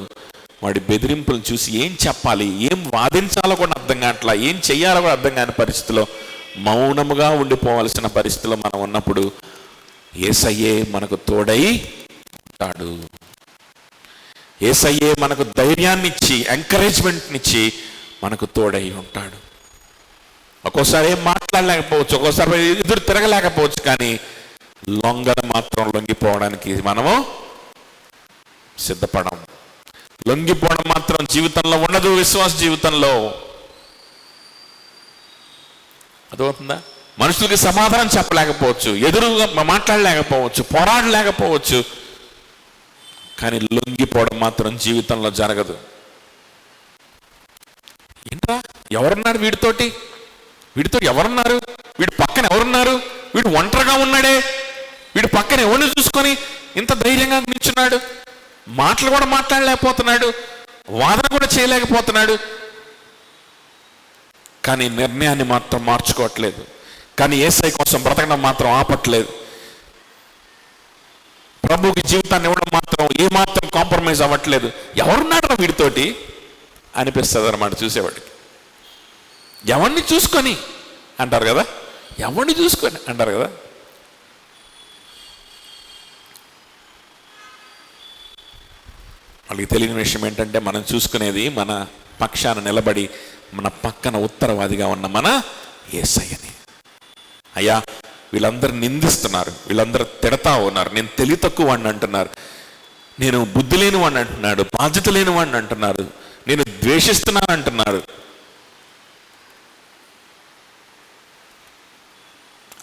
వాడి బెదిరింపులను చూసి ఏం చెప్పాలి, ఏం వాదించాలో కూడా అర్థం కావట్లా, ఏం చెయ్యాలో కూడా అర్థం కాని పరిస్థితిలో మౌనముగా ఉండిపోవలసిన పరిస్థితిలో మనం ఉన్నప్పుడు యేసయ్యే మనకు తోడై ఉంటాడు. యేసయ్యే మనకు ధైర్యాన్ని ఇచ్చి, ఎంకరేజ్మెంట్నిచ్చి మనకు తోడై ఉంటాడు. ఒక్కోసారి ఏం మాట్లాడలేకపోవచ్చు, ఒక్కోసారి ఎదురు తిరగలేకపోవచ్చు, కానీ లొంగన మాత్రం లొంగిపోవడానికి మనము సిద్ధపడం. లొంగిపోవడం మాత్రం జీవితంలో ఉండదు, విశ్వాస జీవితంలో. అర్థమవుతుందా? మనుషులకి సమాధానం చెప్పలేకపోవచ్చు, ఎదురుగా మాట్లాడలేకపోవచ్చు, పోరాడలేకపోవచ్చు, కానీ లొంగిపోవడం మాత్రం జీవితంలో జరగదు. ఏంట్రా, ఎవరున్నారు వీడితోటి ఎవరున్నారు, వీడి పక్కన ఎవరున్నారు, వీడు ఒంటరిగా ఉన్నాడే, వీడి పక్కన ఎవరిని చూసుకొని ఇంత ధైర్యంగా నిల్చున్నాడు, మాటలు కూడా మాట్లాడలేకపోతున్నాడు, వాదన కూడా చేయలేకపోతున్నాడు, కానీ నిర్ణయాన్ని మాత్రం మార్చుకోవట్లేదు, కానీ యేసయ్య కోసం బ్రతకడం మాత్రం ఆపట్లేదు, ప్రభుకి జీవితాన్ని ఇవ్వడం మాత్రం ఏమాత్రం కాంప్రమైజ్ అవ్వట్లేదు. ఎవరున్నాడు వీడితోటి అనిపిస్తుంది అన్నమాట చూసేవాడికి. ఎవరిని చూసుకొని అంటారు కదా, ఎవరిని చూసుకొని అంటారు కదా. వాళ్ళకి తెలియని విషయం ఏంటంటే, మనం చూసుకునేది మన పక్షాన నిలబడి మన పక్కన ఉత్తరవాదిగా ఉన్న మన యేసయ్యని. అయ్యా, వీళ్ళందరూ నిందిస్తున్నారు, వీళ్ళందరూ తిడతా ఉన్నారు, నేను తెలివి తక్కువ వాడిని అంటున్నారు, నేను బుద్ధి లేని వాడిని అంటున్నాడు, బాధ్యత లేని వాడిని అంటున్నారు, నేను ద్వేషిస్తున్నాను అంటున్నారు,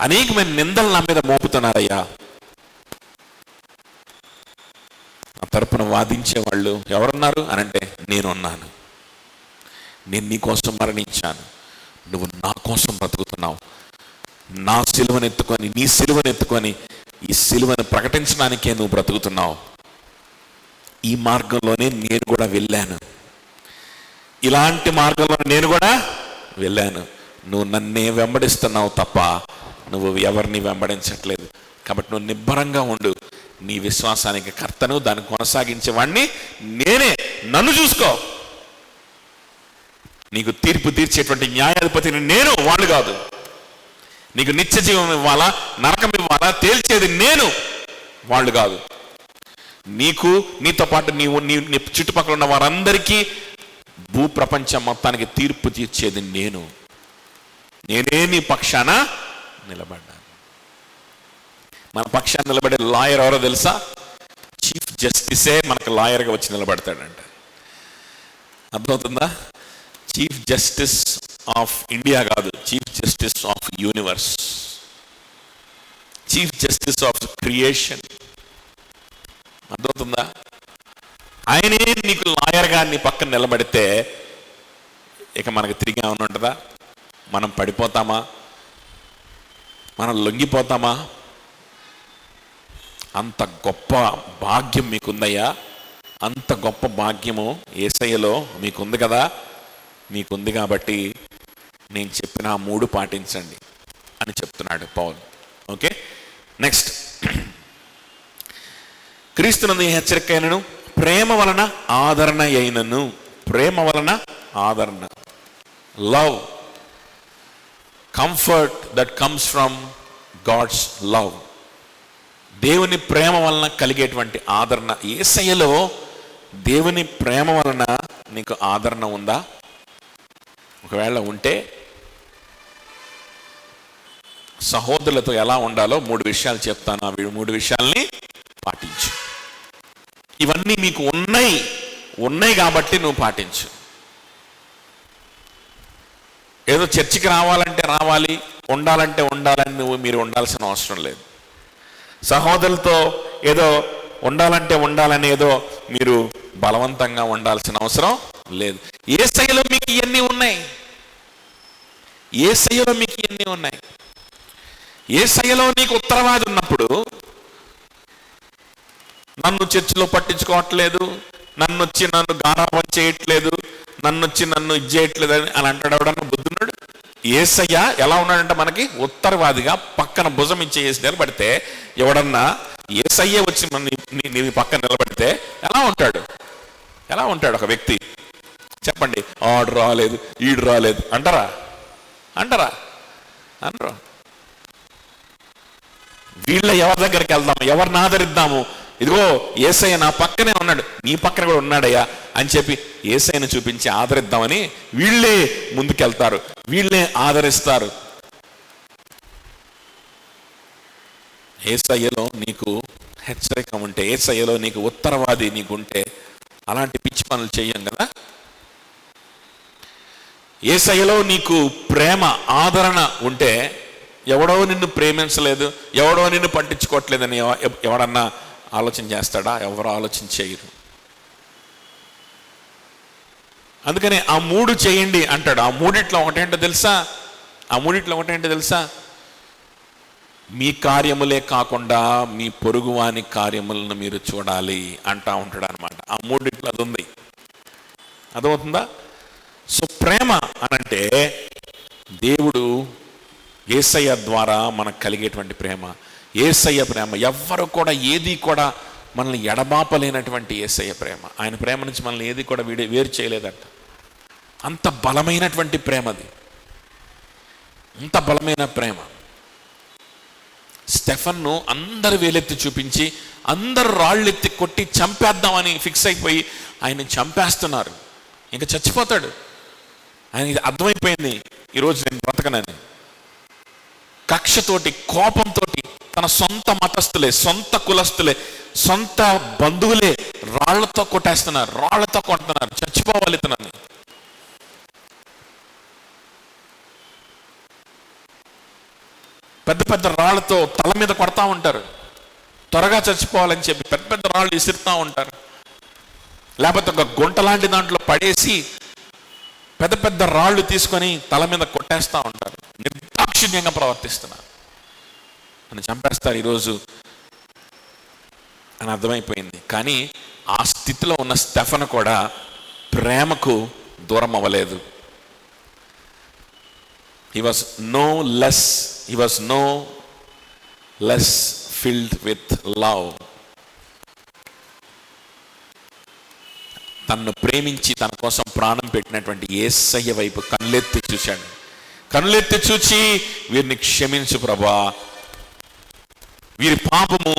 అనేకమైన నిందలు నా మీద మోపుతున్నారయ్యా. నా తరపున వాదించే వాళ్ళు ఎవరున్నారు అనంటే, నేనున్నాను, నేను నీ కోసం మరణించాను, నువ్వు నా కోసం బ్రతుకుతున్నావు, నా సిలువను ఎత్తుకొని, నీ సిలువను ఎత్తుకొని ఈ సిలువను ప్రకటించడానికే నువ్వు బ్రతుకుతున్నావు. ఈ మార్గంలోనే నేను కూడా వెళ్ళాను, ఇలాంటి మార్గంలో నేను కూడా వెళ్ళాను. నువ్వు నన్నే వెంబడిస్తున్నావు తప్ప నువ్వు ఎవరిని వెంబడించట్లేదు. కాబట్టి నువ్వు నిబ్బరంగా ఉండు, నీ విశ్వాసానికి కర్తను, దాన్ని కొనసాగించేవాడిని నేనే, నన్ను చూసుకో. నీకు తీర్పు తీర్చేటువంటి న్యాయాధిపతిని నేను, వాళ్ళు కాదు. నీకు నిత్య జీవం ఇవ్వాలా, నరకం ఇవ్వాలా తేల్చేది నేను, వాళ్ళు కాదు. నీకు, నీతో పాటు నీ చుట్టుపక్కల ఉన్న వారందరికీ, భూప్రపంచం మొత్తానికి తీర్పు తీర్చేది నేను. నేనే నీ పక్షాన నిలబడ్డాను. మన పక్షాన నిలబడే లాయర్ ఎవరో తెలుసా? చీఫ్ జస్టిసే మనకు లాయర్గా వచ్చి నిలబడతాడంట. అర్థమవుతుందా? చీఫ్ జస్టిస్ ఆఫ్ ఇండియా కాదు, chief justice of universe. Chief justice of creation. అర్థమవుతుందా? ఆయనే నీకు లాయర్గా నీ పక్కన నిలబడితే ఇక మనకి తిరిగి ఏమైనా ఉంటుందా? మనం పడిపోతామా? మనం లొంగిపోతామా? అంత గొప్ప భాగ్యం మీకుందయ్యా. అంత గొప్ప భాగ్యము యేసయ్యలో మీకుంది కదా. మీకుంది కాబట్టి నేను చెప్పిన 3 పాటించండి అని చెప్తున్నాడు పౌలు. Okay, next. క్రీస్తునందు హెచ్చరిక అయినను, ప్రేమ వలన ఆదరణ అయినను. ప్రేమ వలన ఆదరణ, love, comfort that comes from God's love. దేవుని ప్రేమ వలన కలిగేటువంటి ఆదరణ. యేసయ్యలో దేవుని ప్రేమ వలన నీకు ఆదరణ ఉందా? ఒకవేళ ఉంటే సహోదరులతో ఎలా ఉండాలో 3 విషయాలు చెప్తాను. ఆ 3 విషయాల్ని పాటించు. ఇవన్నీ మీకు ఉన్నాయి కాబట్టి నువ్వు పాటించు. ఏదో చర్చికి రావాలంటే రావాలి, ఉండాలంటే ఉండాలని మీరు ఉండాల్సిన అవసరం లేదు. సహోదరులతో ఏదో ఉండాలని ఏదో మీరు బలవంతంగా ఉండాల్సిన అవసరం లేదు. యేసయ్యలో మీకు ఇవన్నీ ఉన్నాయి. యేసయ్యలో మీకు ఇవన్నీ ఉన్నాయి. యేసయ్యలో నీకు ఉత్తరవాది ఉన్నప్పుడు నన్ను చర్చిలో పట్టించుకోవట్లేదు, నన్ను గారాబం చేయట్లేదు, నన్ను ఇది చేయట్లేదు అని అంటాడు ఎవడన్నా బుద్ధున్నాడు? యేసయ్య ఎలా ఉన్నాడంటే మనకి ఉత్తరవాదిగా పక్కన భుజం ఇచ్చే వేసి నిలబడితే, ఎవడన్నా యేసయ్య వచ్చి నీ పక్కన నిలబడితే ఎలా ఉంటాడు ఒక వ్యక్తి? చెప్పండి. ఆడు రాలేదు, ఈడు రాలేదు అంటారా? అనరు. వీళ్ళ ఎవరి దగ్గరికి వెళ్దాము, ఎవరిని ఆదరిద్దాము? ఇదిగో యేసయ్య నా పక్కనే ఉన్నాడు, నీ పక్కన కూడా ఉన్నాడయ్యా అని చెప్పి యేసయ్యను చూపించి ఆదరిద్దామని వీళ్ళే ముందుకెళ్తారు, వీళ్ళే ఆదరిస్తారు. యేసయ్యలో నీకు హెచ్చరిక ఉంటే, యేసయ్యలో నీకు ఉత్తరవాది నీకుంటే అలాంటి పిచ్చి పనులు చెయ్యం కదా. యేసయ్యలో నీకు ప్రేమ ఆదరణ ఉంటే, ఎవడో నిన్ను ప్రేమించలేదు, ఎవడో నిన్ను పట్టించుకోవట్లేదని ఎవడన్నా ఆలోచన చేస్తాడా? ఎవరు ఆలోచన చేయరు. అందుకని ఆ 3 చేయండి అంటాడు. ఆ మూడిట్లో ఒకటేంటో తెలుసా? మీ కార్యములే కాకుండా మీ పొరుగువాని కార్యములను మీరు చూడాలి అంటా ఉంటాడు అనమాట. ఆ మూడిట్లో అది ఉంది. అర్థమవుతుందా? సో ప్రేమ అనంటే దేవుడు యేసయ్య ద్వారా మనకు కలిగేటువంటి ప్రేమ. యేసయ్య ప్రేమ ఎవ్వరు కూడా ఏది కూడా మనల్ని ఎడబాపలేనటువంటి యేసయ్య ప్రేమ. ఆయన ప్రేమ నుంచి మనల్ని ఏది కూడా వేరు చేయలేదంట. అంత బలమైనటువంటి ప్రేమ అది, అంత బలమైన ప్రేమ. స్టెఫన్ను అందరు వేలెత్తి చూపించి, అందరు రాళ్ళెత్తి కొట్టి చంపేద్దామని ఫిక్స్ అయిపోయి ఆయన చంపేస్తున్నారు. ఇంకా చచ్చిపోతాడు. ఆయనకి అర్థమైపోయింది, ఈరోజు నేను బ్రతకనని. కక్షతోటి, కోపంతో తన సొంత మతస్థులే, సొంత కులస్తులే, సొంత బంధువులే రాళ్లతో కొడుతున్నారు. చచ్చిపోవాలి తనని. పెద్ద పెద్ద రాళ్లతో తల మీద కొడతా ఉంటారు, త్వరగా చచ్చిపోవాలని చెప్పి పెద్ద పెద్ద రాళ్ళు విసురుతూ ఉంటారు. లేకపోతే ఒక గుంట లాంటి దాంట్లో పడేసి పెద్ద పెద్ద రాళ్ళు తీసుకొని తల మీద కొట్టేస్తూ ఉంటారు. నిర్దాక్షిణ్యంగా ప్రవర్తిస్తున్నారు, అని చంపేస్తారు ఈరోజు అని అర్థమైపోయింది. కానీ ఆ స్థితిలో ఉన్న స్టెఫను కూడా ప్రేమకు దూరం అవ్వలేదు. He was no less filled with love. తన్ను ప్రేమించి తన కోసం ప్రాణం పెట్టినటువంటి యేసయ్య వైపు కళ్ళెత్తి చూశాడు. కళ్ళెత్తి చూచి, వీరిని క్షమించు ప్రభా, వీరి పాపము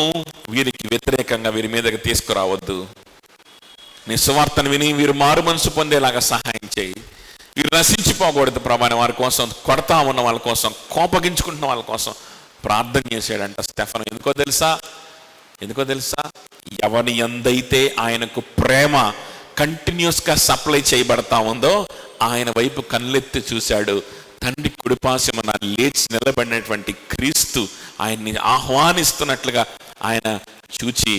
వీరికి వ్యతిరేకంగా వీరి మీదకి తీసుకురావద్దు, నీ సువార్తను విని వీరు మారు మనసు పొందేలాగా సహాయం చేయి, వీరు నశించిపోకూడదు ప్రభా అని వారి కోసం, కొడతా ఉన్న వాళ్ళ కోసం, కోపగించుకుంటున్న వాళ్ళ కోసం ప్రార్థన చేశాడంట స్టెఫను. ఎందుకో తెలుసా? ఎవని యందైతే ఆయనకు ప్రేమ కంటిన్యూస్గా సప్లై చేయబడతా ఉందో ఆయన వైపు కళ్ళెత్తి చూశాడు. తండ్రి కుడిపాశమున లేచి నిలబడినటువంటి క్రీస్తు ఆయన్ని ఆహ్వానిస్తున్నట్లుగా ఆయన చూచి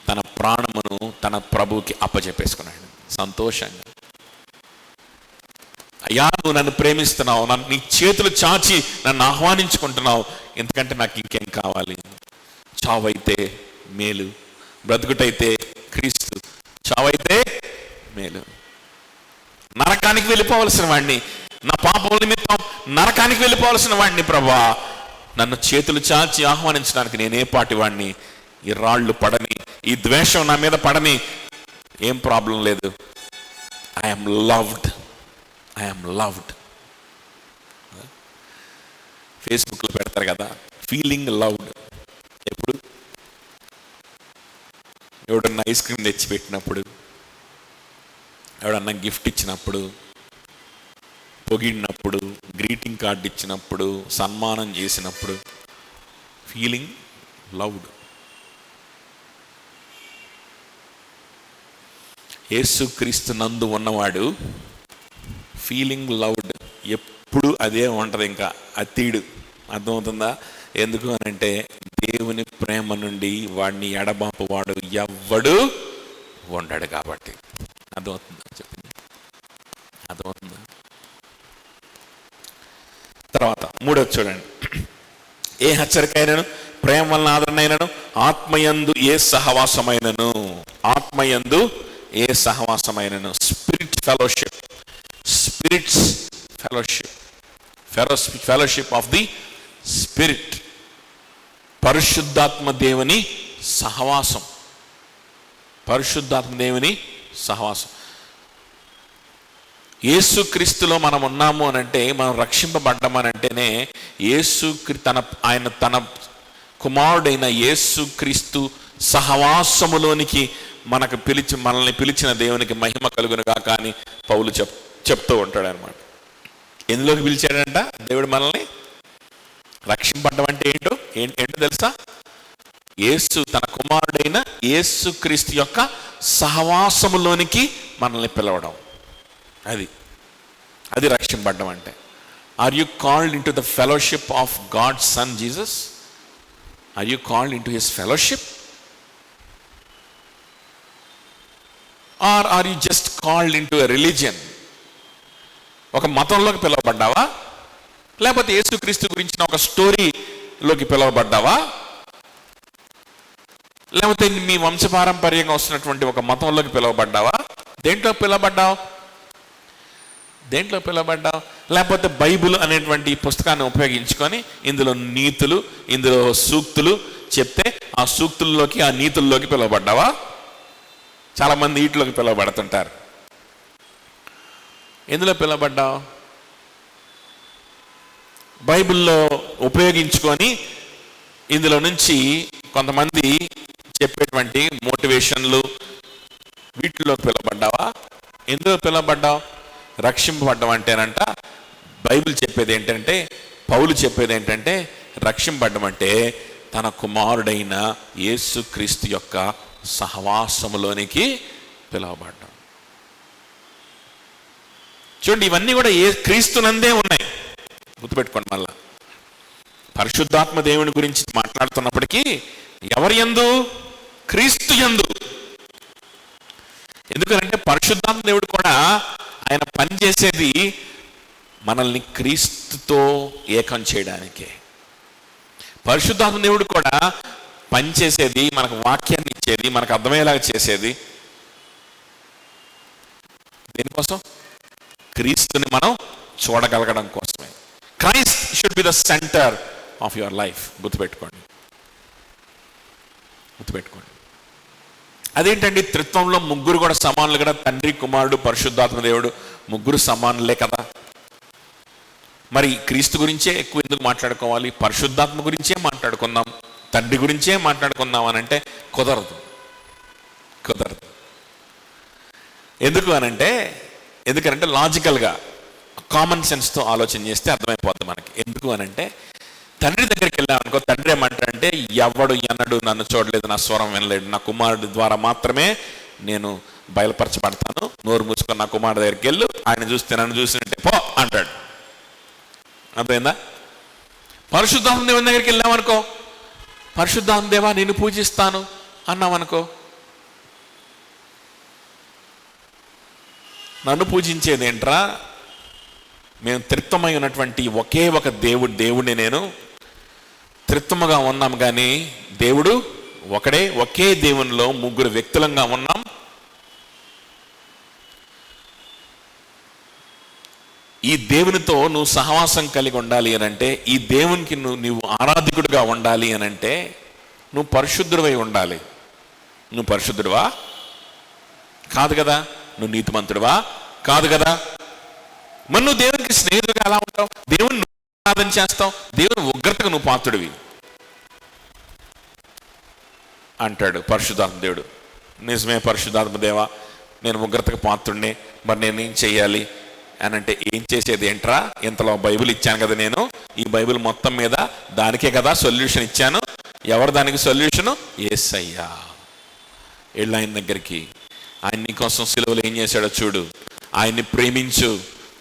తన ప్రాణమును తన ప్రభువుకి అప్పచెప్పేసుకున్నాడు సంతోషంగా. అయ్యా, నువ్వు నన్ను ప్రేమిస్తున్నావు, నన్ను నీ చేతులు చాచి నన్ను ఆహ్వానించుకుంటున్నావు, ఎందుకంటే నాకు ఇంకేం కావాలి? చావైతే మేలు, బ్రతుకుటైతే క్రీస్తు. చావైతే మేలు. నరకానికి వెళ్ళిపోవలసిన వాడిని, నా పాపం నిమిత్తం నరకానికి వెళ్ళిపోవలసిన వాడిని ప్రభా, నన్ను చేతులు చాచి ఆహ్వానించడానికి నేనే పాటి వాడిని. ఈ రాళ్ళు పడని, ఈ ద్వేషం నా మీద పడని, ఏం ప్రాబ్లం లేదు. I'm loved, I'm loved. ఫేస్బుక్లో పెడతారు కదా, ఫీలింగ్ లవ్డ్. ఎప్పుడు ఎవడన్నా ఐస్ క్రీమ్ తెచ్చిపెట్టినప్పుడు, ఎవడన్నా గిఫ్ట్ ఇచ్చినప్పుడు, పొగిడినప్పుడు, గ్రీటింగ్ కార్డు ఇచ్చినప్పుడు, సన్మానం చేసినప్పుడు, ఫీలింగ్ లవ్డ్. యేసుక్రీస్తు నందు ఉన్నవాడు ఫీలింగ్ లవ్డ్, ఎప్పుడు అదే ఉంటుంది. ఇంకా అతీడు. అర్థమవుతుందా? ఎందుకు అనంటే దేవుని ప్రేమ నుండి వాడిని ఎడబాపు వాడు ఎవ్వడు ఉండడు కాబట్టి. అర్థమవుతుందా? చెప్పింది అర్థమవుతుందా? తర్వాత మూడోది చూడండి. ఏ హెచ్చరికైనను, ప్రేమ వలన ఆదరణైనను, ఆత్మయందు ఏ సహవాసమైనను, ఆత్మయందు ఏ సహవాసమైనను, spirit fellowship, spirits fellowship, fellowship of the spirit, పరిశుద్ధాత్మ దేవుని సహవాసం, పరిశుద్ధాత్మ దేవుని సహవాసం. యేసుక్రీస్తులో మనం ఉన్నాము అనంటే, మనం రక్షింపబడ్డామనంటేనే ఆయన తన కుమారుడైన యేసుక్రీస్తు సహవాసములోనికి మనల్ని పిలిచిన దేవునికి మహిమ కలుగును గాక అని పౌలు చెప్తూ ఉంటాడు అనమాట. ఎందులోకి పిలిచాడంట దేవుడు మనల్ని? రక్షింపడ్డం అంటే ఏంటో తెలుసా? తన కుమారుడైన యేసుక్రీస్తు యొక్క సహవాసములోనికి మనల్ని పిలవడం. అది రక్షింపడ్డం అంటే. Are you called into the fellowship of God son Jesus? Are you called into his fellowship? Are are you just called into a religion? ఒక మతంలోకి పిలవబడ్డావా? లేకపోతే యేసుక్రీస్తు గురించిన ఒక స్టోరీలోకి పిలవబడ్డావా? లేకపోతే మీ వంశపారంపర్యంగా వస్తున్నటువంటి ఒక మతంలోకి పిలవబడ్డావా? దేంట్లో పిలవబడ్డావు? లేకపోతే బైబిల్ అనేటువంటి పుస్తకాన్ని ఉపయోగించుకొని ఇందులో నీతులు, ఇందులో సూక్తులు చెప్తే ఆ సూక్తుల్లోకి, ఆ నీతుల్లోకి పిలవబడ్డావా? చాలా మంది వీటిలోకి పిలవబడుతుంటారు. ఎందులో పిలవబడ్డావు? బైబిల్లో ఉపయోగించుకొని ఇందులో నుంచి కొంతమంది చెప్పేటువంటి మోటివేషన్లు, వీటిలో పిలవబడ్డావా? ఎందులో పిలవబడ్డావు? రక్షింపబడ్డం అంటేనంట, బైబిల్ చెప్పేది ఏంటంటే, పౌలు చెప్పేది ఏంటంటే, రక్షింపబడ్డం అంటే తన కుమారుడైన యేసుక్రీస్తు యొక్క సహవాసములోనికి పిలవబడ్డం. చూడండి, ఇవన్నీ కూడా క్రీస్తునందే ఉన్నాయి. గుర్తుపెట్టుకోండి. మళ్ళా పరిశుద్ధాత్మ దేవుని గురించి మాట్లాడుతున్నప్పటికీ ఎవరి యందు? క్రీస్తు యందు. ఎందుకంటే పరిశుద్ధాత్మ దేవుడు కూడా ఆయన పనిచేసేది మనల్ని క్రీస్తుతో ఏకం చేయడానికే. పరిశుద్ధాత్మ దేవుడు కూడా పనిచేసేది, మనకు వాక్యాన్ని ఇచ్చేది, మనకు అర్థమయ్యేలాగా చేసేది దేనికోసం? క్రీస్తుని మనం చూడగలగడం కోసమే. Christ should be the centre of your life. గుర్తుపెట్టుకోండి. అదేంటండి, త్రిత్వంలో ముగ్గురు కూడా సమానులు కదా. తండ్రి, కుమారుడు, పరిశుద్ధాత్మ దేవుడు ముగ్గురు సమానులే కదా. మరి క్రీస్తు గురించే ఎక్కువ ఎందుకు మాట్లాడుకోవాలి? పరిశుద్ధాత్మ గురించే మాట్లాడుకుందాం, తండ్రి గురించే మాట్లాడుకుందాం అని అంటే కుదరదు. ఎందుకనంటే లాజికల్గా, కామన్ సెన్స్తో ఆలోచన చేస్తే అర్థమైపోద్ది మనకి. ఎందుకు అనంటే, తండ్రి దగ్గరికి వెళ్ళామనుకో, తండ్రి ఏమంటాడంటే, ఎవడు ఎన్నడు నన్ను చూడలేదు, నా స్వరం వినలేడు, నా కుమారుడి ద్వారా మాత్రమే నేను బయలుపరచబడతాను, నోరు మూసుకొని నా కుమారుడు దగ్గరికి వెళ్ళు, ఆయన చూస్తే నన్ను చూసినట్టే పో అంటాడు. అర్థమైందా? పరిశుద్ధాత్మ దేవుని దగ్గరికి వెళ్ళామనుకో, పరిశుద్ధాత్మ దేవా నేను పూజిస్తాను అన్నామనుకో, నన్ను పూజించేది ఏంట్రా, మేము త్రిత్వమై ఉన్నటువంటి ఒకే ఒక దేవుడిని నేను త్రిత్వముగా ఉన్నాం, కానీ దేవుడు ఒకడే, ఒకే దేవునిలో ముగ్గురు వ్యక్తులంగా ఉన్నాం. ఈ దేవునితో నువ్వు సహవాసం కలిగి ఉండాలి అని అంటే, ఈ దేవునికి నువ్వు ఆరాధికుడిగా ఉండాలి అని అంటే నువ్వు పరిశుద్ధుడివై ఉండాలి. నువ్వు పరిశుద్ధుడివా? కాదు కదా. నువ్వు నీతిమంతుడివా? కాదు కదా. మరి నువ్వు దేవునికి స్నేహితుడిగా ఎలా ఉంటావు? దేవుని ఆరాధన చేస్తావు, దేవుని ఉగ్రతకు నువ్వు పాత్రుడివి అంటాడు పరిశుద్ధాత్మ దేవుడు. నిజమే పరిశుద్ధాత్మ దేవా, నేను ఉగ్రతకు పాత్రుడిని, మరి నేనేం చెయ్యాలి అని అంటే, ఏం చేసేది ఏంట్రా, ఇంతలో బైబిల్ ఇచ్చాను కదా నేను, ఈ బైబిల్ మొత్తం మీద దానికే కదా సొల్యూషన్ ఇచ్చాను. ఎవరు దానికి సొల్యూషను? యేసయ్యా. వెళ్ళి ఆయన దగ్గరికి, ఆయన నీ కోసం సిలువలో ఏం చేశాడో చూడు, ఆయన్ని ప్రేమించు,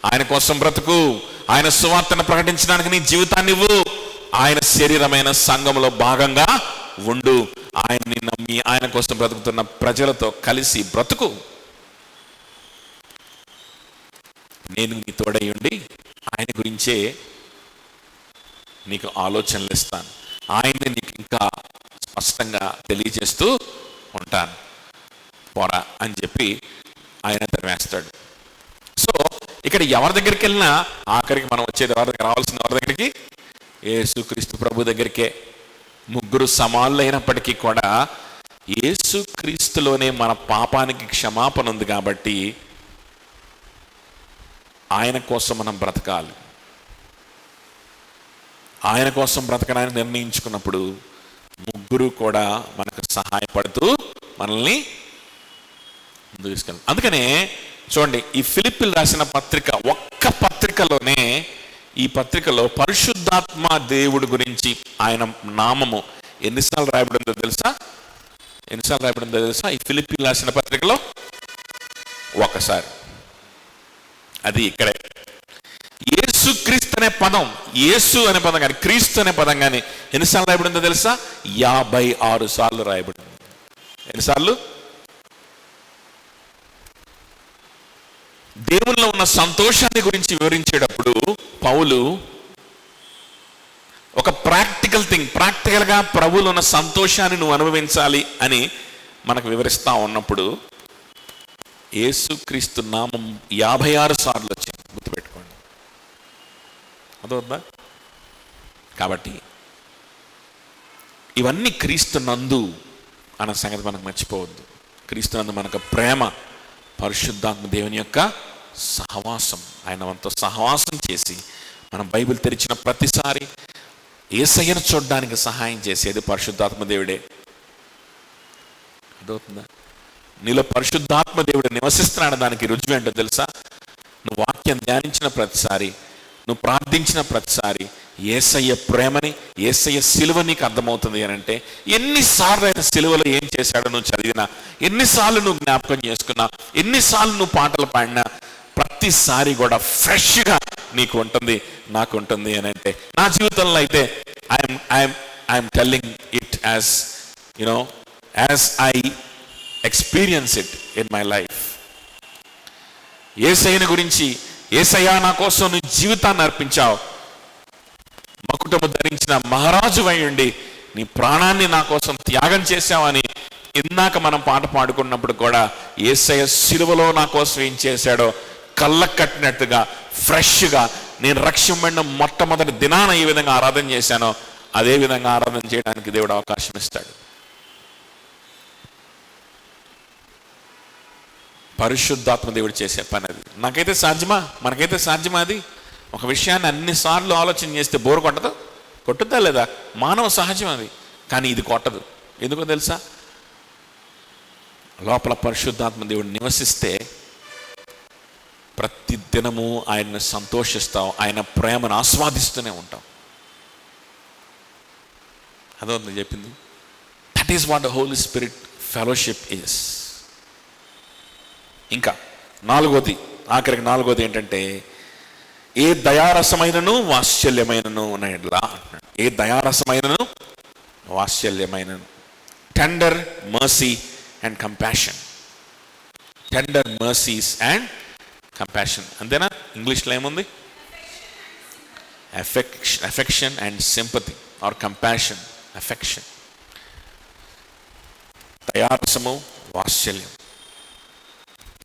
ఆయన కోసం బ్రతుకు, ఆయన సువార్తను ప్రకటించడానికి నీ జీవితాన్ని ఇవ్వు, ఆయన శరీరమైన సంఘంలో భాగంగా ఉండు, ఆయన్ని నమ్మి ఆయన కోసం బ్రతుకుతున్న ప్రజలతో కలిసి బ్రతుకు. నేను నీ తోడై ఉండి ఆయన గురించే నీకు ఆలోచనలు ఇస్తాను, ఆయన్ని నీకు ఇంకా స్పష్టంగా తెలియజేస్తూ ఉంటాను, పోరా అని చెప్పి ఆయన తరివేస్తాడు. సో ఇక్కడ ఎవరి దగ్గరికి వెళ్ళినా ఆఖరికి మనం వచ్చేది ఎవరి దగ్గర, రావాల్సిన ఎవరి దగ్గరికి? యేసుక్రీస్తు ప్రభు దగ్గరికే. ముగ్గురు సమానులు అయినప్పటికీ కూడా యేసుక్రీస్తులోనే మన పాపానికి క్షమాపణ ఉంది కాబట్టి ఆయన కోసం మనం బ్రతకాలి. ఆయన కోసం బ్రతకడానికి నిర్ణయించుకున్నప్పుడు ముగ్గురు కూడా మనకు సహాయపడుతూ మనల్ని ముందుకు తీసుకెళ్ళాలి. అందుకనే చూడండి, ఈ ఫిలిప్పీలు రాసిన పత్రిక, ఒక్క పత్రికలోనే, ఈ పత్రికలో పరిశుద్ధాత్మ దేవుడి గురించి ఆయన నామము ఎన్నిసార్లు రాయబడిందో తెలుసా? ఎన్నిసార్లు రాయబడిందో తెలుసా? ఈ ఫిలిప్పీలు రాసిన పత్రికలో ఒకసారి. అది ఇక్కడే. యేసు క్రీస్తు అనే పదం, యేసు అనే పదం కానీ క్రీస్తు అనే పదం కానీ ఎన్నిసార్లు రాయబడిందో తెలుసా? 56 సార్లు రాయబడింది. ఎన్నిసార్లు? దేవునిలో ఉన్న సంతోషాన్ని గురించి వివరించేటప్పుడు పౌలు ఒక ప్రాక్టికల్గా ప్రభువులో ఉన్న సంతోషాన్ని నువ్వు అనుభవించాలి అని మనకు వివరిస్తా ఉన్నప్పుడు యేసుక్రీస్తు నామం 56 సార్లు వచ్చింది, గుర్తుపెట్టుకోండి. అదవుతుందా? కాబట్టి ఇవన్నీ క్రీస్తు నందు అన్న సంగతి మనకు మర్చిపోవద్దు. క్రీస్తు నందు మనకు ప్రేమ, పరిశుద్ధాత్మ దేవుని యొక్క సహవాసం, ఆయన మనతో సహవాసం చేసి మనం బైబిల్ తెరిచిన ప్రతిసారి యేసయ్యను చూడడానికి సహాయం చేసేది పరిశుద్ధాత్మ దేవుడే. అదవుతుందా? నీలో పరిశుద్ధాత్మ దేవుడు నివసిస్తున్నాడు. దానికి రుజువు ఏంటో తెలుసా? నువ్వు వాక్యం ధ్యానించిన ప్రతిసారి, నువ్వు ప్రార్థించిన ప్రతిసారి యేసయ్య ప్రేమని, యేసయ్య సిలువ నీకు అర్థమవుతుంది అని అంటే, ఎన్నిసార్లు ఆయన సిలువలో ఏం చేశాడో నువ్వు చదివినా, ఎన్నిసార్లు నువ్వు జ్ఞాపకం చేసుకున్నా, ఎన్నిసార్లు నువ్వు పాటలు పాడినా, ప్రతిసారి కూడా ఫ్రెష్గా నీకు ఉంటుంది, నాకు ఉంటుంది అని అంటే, నా జీవితంలో అయితే I'm telling it as you know as I experience it in my life. యేసయ్యను గురించి, యేసయ్యా నా కోసం నువ్వు జీవితాన్ని అర్పించావు, మకుటము ధరించిన మహారాజు అయి ఉండి నీ ప్రాణాన్ని నా కోసం త్యాగం చేశావని ఇందాక మనం పాట పాడుకున్నప్పుడు కూడా యేసయ్య సిలువలో నా కోసం ఏం చేశాడో కళ్ళకు కట్టినట్టుగా ఫ్రెష్గా నేను రక్షింపబడిన మొట్టమొదటి దినాన ఏ విధంగా ఆరాధన చేశానో అదే విధంగా ఆరాధన చేయడానికి దేవుడు అవకాశం ఇస్తాడు. పరిశుద్ధాత్మ దేవుడు చేసే పని అది. నాకైతే సాధ్యమా? మనకైతే సాధ్యమా? అది ఒక విషయాన్ని అన్నిసార్లు ఆలోచన చేస్తే బోరు కొట్టదు? కొట్టుద్దా లేదా? మానవ సహజం అది. కానీ ఇది కొట్టదు. ఎందుకో తెలుసా? లోపల పరిశుద్ధాత్మ దేవుడు నివసిస్తే ప్రతి దినము ఆయన్ని సంతోషిస్తావు, ఆయన ప్రేమను ఆస్వాదిస్తూనే ఉంటావు. అదవుతుంది చెప్పింది. That is what the holy spirit fellowship is. ఇంకా ఆఖరికి నాలుగోది ఏంటంటే, ఏ దయారసమైనను వాత్సల్యమైనను అనేలా అంటున్నాడు. ఏ దయారసమైనను వాత్సల్యమైనను. Tender mercy and compassion. Tender mercies and compassion. అంతేనా? ఇంగ్లీష్లో ఏముంది? affection and sympathy or compassion, affection. దయారసము, వాత్సల్యం.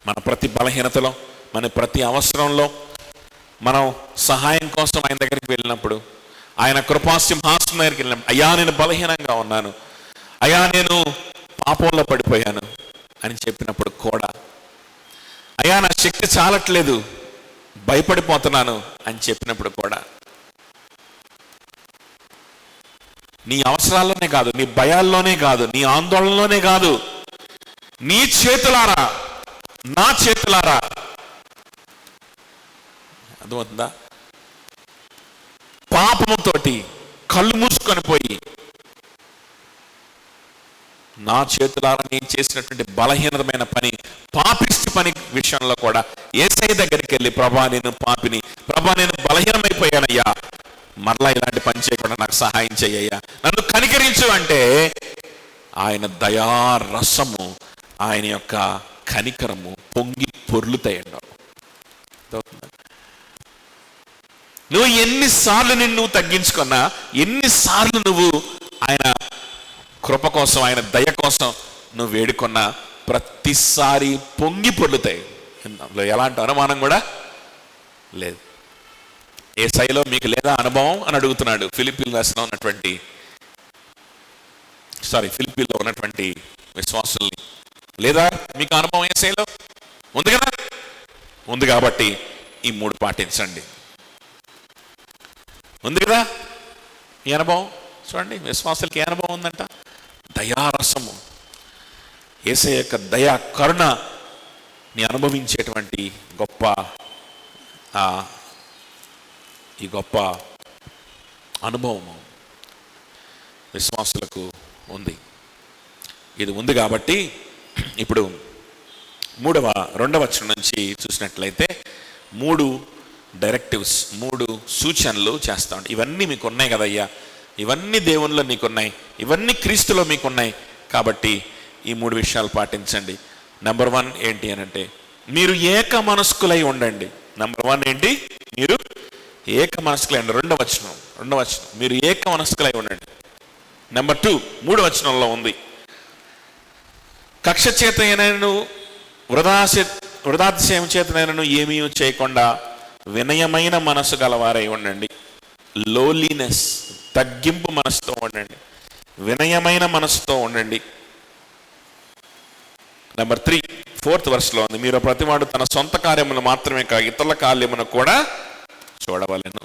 మన ప్రతి బలహీనతలో, మన ప్రతి అవసరంలో మనం సహాయం కోసం ఆయన దగ్గరికి వెళ్ళినప్పుడు, ఆయన కృపాసింహాసనం దగ్గరికి వెళ్ళినప్పుడు, అయ్యా నేను బలహీనంగా ఉన్నాను, అయ్యా నేను పాపంలో పడిపోయాను అని చెప్పినప్పుడు కూడా, అయ్యా నా శక్తి చాలట్లేదు, భయపడిపోతున్నాను అని చెప్పినప్పుడు కూడా, నీ అవసరాల్లోనే కాదు, నీ భయాల్లోనే కాదు, నీ ఆందోళనలోనే కాదు, నీ చేతులారా, నా చేతులారా, అర్థమవుతుందా? పాపముతోటి కళ్ళు మూసుకొని పోయి నా చేతులారా నేను చేసినటువంటి బలహీనమైన పని, పాపిష్టి పని విషయంలో కూడా యేసయ్య దగ్గరికి వెళ్ళి, ప్రభా నేను పాపిని, ప్రభా నేను బలహీనమైపోయానయ్యా, మరలా ఇలాంటి పని చేయకుండా నాకు సహాయం చెయ్యయ్యా, నన్ను కనికరించు అంటే ఆయన దయారసము, ఆయన యొక్క కనికరము పొంగి పొర్లుతాయండి. నువ్వు ఎన్నిసార్లు నిన్ను తగ్గించుకున్నా, ఎన్నిసార్లు నువ్వు ఆయన కృప కోసం, ఆయన దయ కోసం నువ్వు వేడుకున్నా, ప్రతిసారి పొంగి పొర్లుతాయి. అందులో ఎలాంటి అనుమానం కూడా లేదు. యేసయ్యలో మీకు లేదా అనుభవం అని అడుగుతున్నాడు ఫిలిప్పీలో ఉన్నటువంటి విశ్వాసుల్ని. లేదా మీకు అనుభవం యేసయ్యలో ఉంది కదా? ఉంది కాబట్టి ఈ 3 పాటించండి. ఉంది కదా ఈ అనుభవం? చూడండి, విశ్వాసులకి ఏ అనుభవం ఉందంట? దయారసము, యేసయ్య యొక్క దయా కరుణ ని అనుభవించేటువంటి ఈ గొప్ప అనుభవము విశ్వాసులకు ఉంది. ఇది ఉంది కాబట్టి ఇప్పుడు 2వ వచనం నుంచి చూసినట్లయితే 3 డైరెక్టివ్స్, 3 సూచనలు చేస్తా ఉంటాయి. ఇవన్నీ మీకు ఉన్నాయి కదయ్యా, ఇవన్నీ దేవునిలో నీకున్నాయి, ఇవన్నీ క్రీస్తులో మీకున్నాయి, కాబట్టి ఈ 3 విషయాలు పాటించండి. నెంబర్ 1 ఏంటి అని అంటే, మీరు ఏక మనస్కులై ఉండండి. నెంబర్ 1 ఏంటి? మీరు ఏక మనస్కులై ఉండండి. 2వ వచనం మీరు ఏక మనస్కులై ఉండండి. నెంబర్ 2 3వ వచనంలో ఉంది, కక్ష చేతనైనను వృధాతిశయం చేతనైనను ఏమీ చేయకుండా వినయమైన మనసు గలవారై ఉండండి. లోలీనెస్, తగ్గింపు మనసుతో ఉండండి, వినయమైన మనసుతో ఉండండి. నెంబర్ 3 4th verseలో ఉంది, మీరు ప్రతివాడు తన సొంత కార్యములు మాత్రమే కాక ఇతరుల కార్యమును కూడా చూడవలెను.